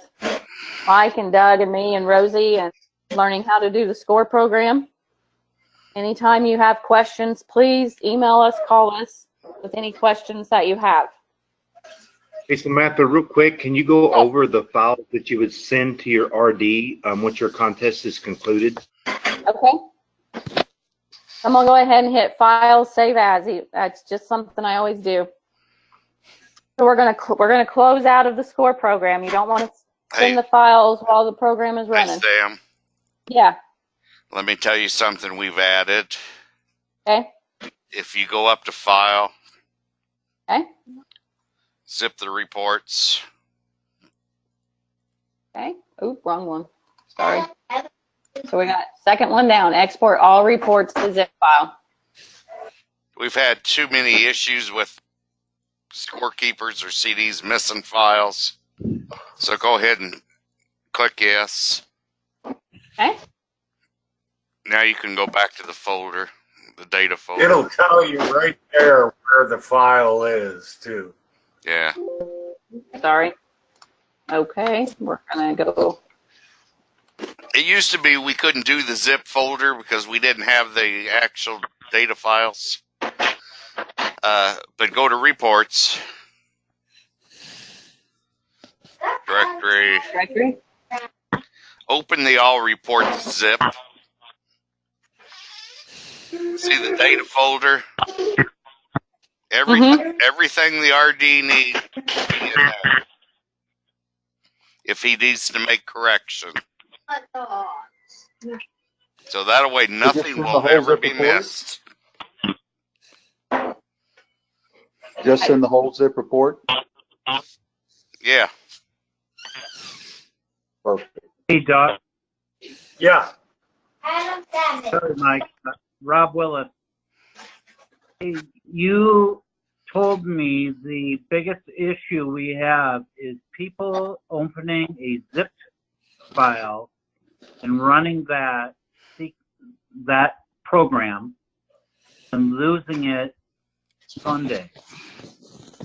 Mike and Doug and me and Rosie and learning how to do the SCORE program. Anytime you have questions, please email us, call us with any questions that you have. Hey, Samantha, real quick, can you go over the files that you would send to your RD once your contest is concluded? Okay. I'm gonna go ahead and hit File, Save As. That's just something I always do. So we're gonna close out of the SCORE program. You don't want to send the files while the program is running. Hey, Sam. Yeah. Let me tell you something we've added. Okay. If you go up to File, Okay. zip the reports. Okay. Oop, wrong one. Sorry. So we got second one down. Export all reports to zip file. We've had too many issues with scorekeepers or CDs missing files. So go ahead and click yes. Okay. Now you can go back to the folder, the data folder. It'll tell you right there where the file is, too. Yeah. Sorry. Okay, we're gonna go. It used to be we couldn't do the zip folder because we didn't have the actual data files. But go to reports. Directory. Open the all reports zip. See the data folder. Everything the RD needs to be in there. If he needs to make correction. So that way nothing will ever be missed. Just in the whole zip report? Yeah. Perfect. Hey, Doc. Yeah. Sorry, Mike. Rob Willis. Hey, you told me the biggest issue we have is people opening a zipped file and running that program and losing it Sunday.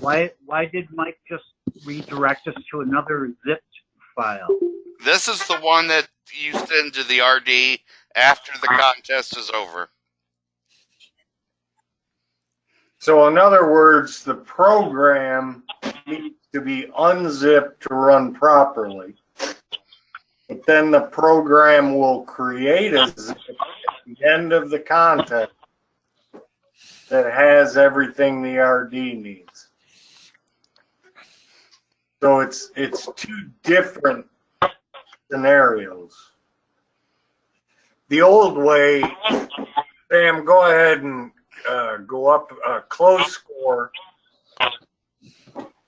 Why did Mike just redirect us to another zipped file? This is the one that you send to the RD after the contest is over. So in other words, the program needs to be unzipped to run properly. But then the program will create a zip at the end of the contest that has everything the RD needs. So it's two different scenarios. The old way, Sam, go ahead and go up, close SCORE,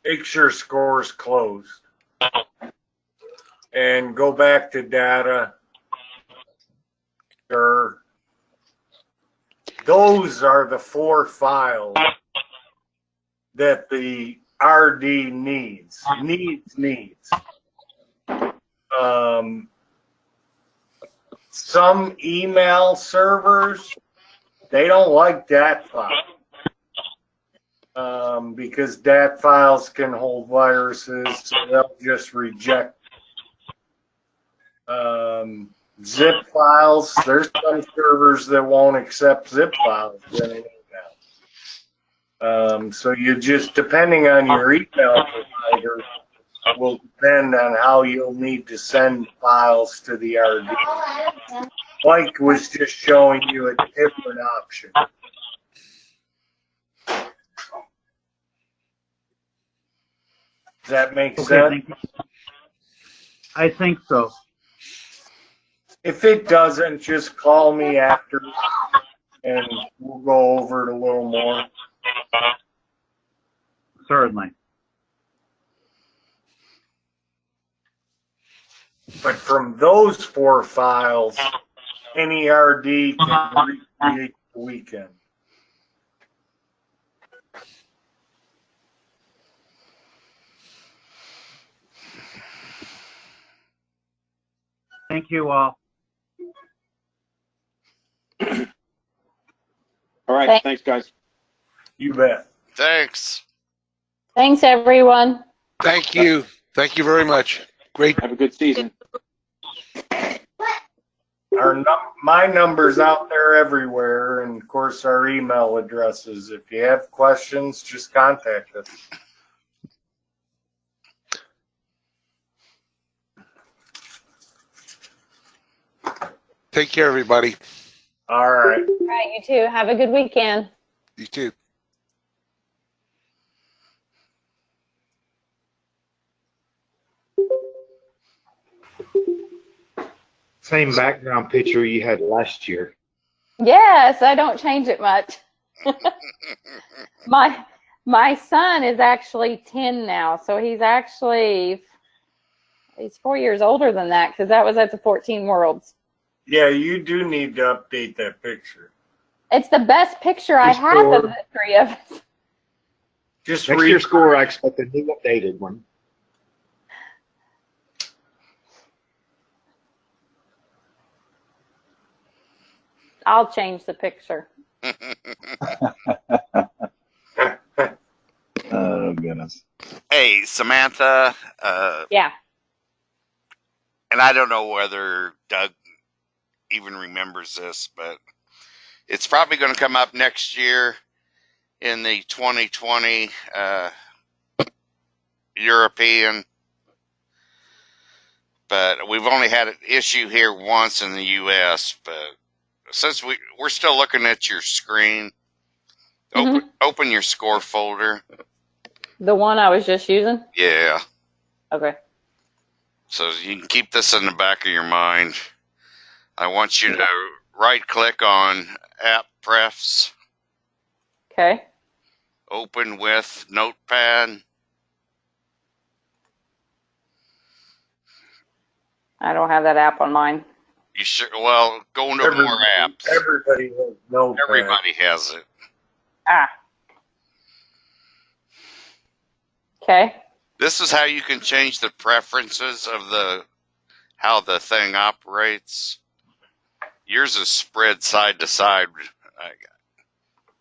make sure SCORE's closed, and go back to data, Those are the 4 files that the RD needs. Some email servers, they don't like DAT files. Because DAT files can hold viruses, so they'll just reject zip files. There's some servers that won't accept zip files in an email. So you just, depending on your email provider, will depend on how you'll need to send files to the RD. Mike was just showing you a different option. Does that make sense? Thank you. I think so. If it doesn't, just call me after and we'll go over it a little more. Certainly. But from those 4 files, any RD can recreate the weekend. Thank you all. All right. Thanks, guys. You bet. Thanks. Thanks, everyone. Thank you. Thank you very much. Great. Have a good season. My number's out there everywhere, and of course our email addresses. If you have questions, just contact us. Take care, everybody. All right. All right, you too. Have a good weekend. You too. Same background picture you had last year. Yes, I don't change it much. My son is actually 10 now, so he's 4 years older than that, because that was at the 14 Worlds. Yeah, you do need to update that picture. It's the best picture I have of the 3 of us. Just next year's score, I expect a new updated one. I'll change the picture. Oh, goodness. Hey, Samantha. Yeah. And I don't know whether Doug even remembers this, but it's probably going to come up next year in the 2020 European. But we've only had an issue here once in the U.S., but since we're still looking at your screen, open your score folder. The one I was just using? Yeah. Okay. So you can keep this in the back of your mind. I want you to right-click on App Prefs. Okay. Open with Notepad. I don't have that app on mine. You should. Well, go into more apps. Everybody has Notepad. Everybody has it. Ah. Okay. This is how you can change the preferences of how the thing operates. Yours is spread side to side.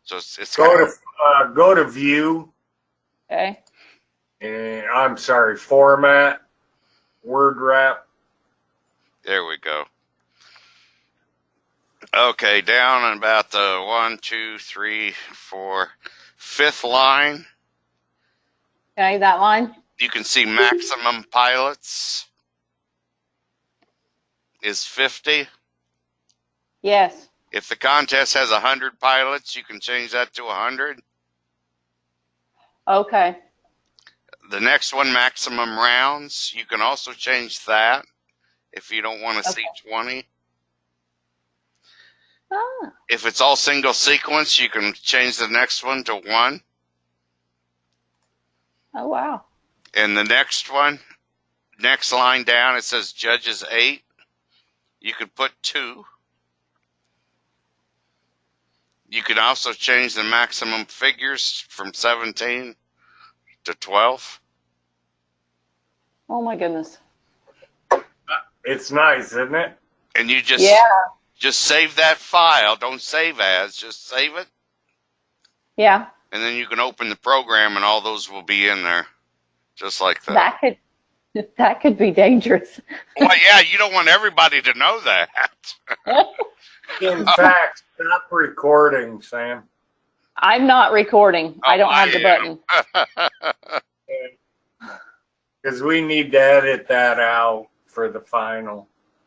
So it's go to View. Okay. And I'm sorry, Format, Word Wrap. There we go. Okay, down on about the 1, 2, 3, 4, 5th line. Okay, that line. You can see maximum pilots is 50. Yes. If the contest has 100 pilots, you can change that to 100. Okay. The next one, maximum rounds, you can also change that if you don't want to see 20. Ah. If it's all single sequence, you can change the next one to 1. Oh, wow. And the next one, next line down, it says judges 8. You could put 2. You can also change the maximum figures from 17 to 12. Oh my goodness. It's nice, isn't it? And you just save that file. Don't save as, just save it. Yeah. And then you can open the program and all those will be in there. Just like that. That could be dangerous. Well, yeah, you don't want everybody to know that. In fact, stop recording, Sam. I'm not recording. I don't have the button. Because we need to edit that out for the final.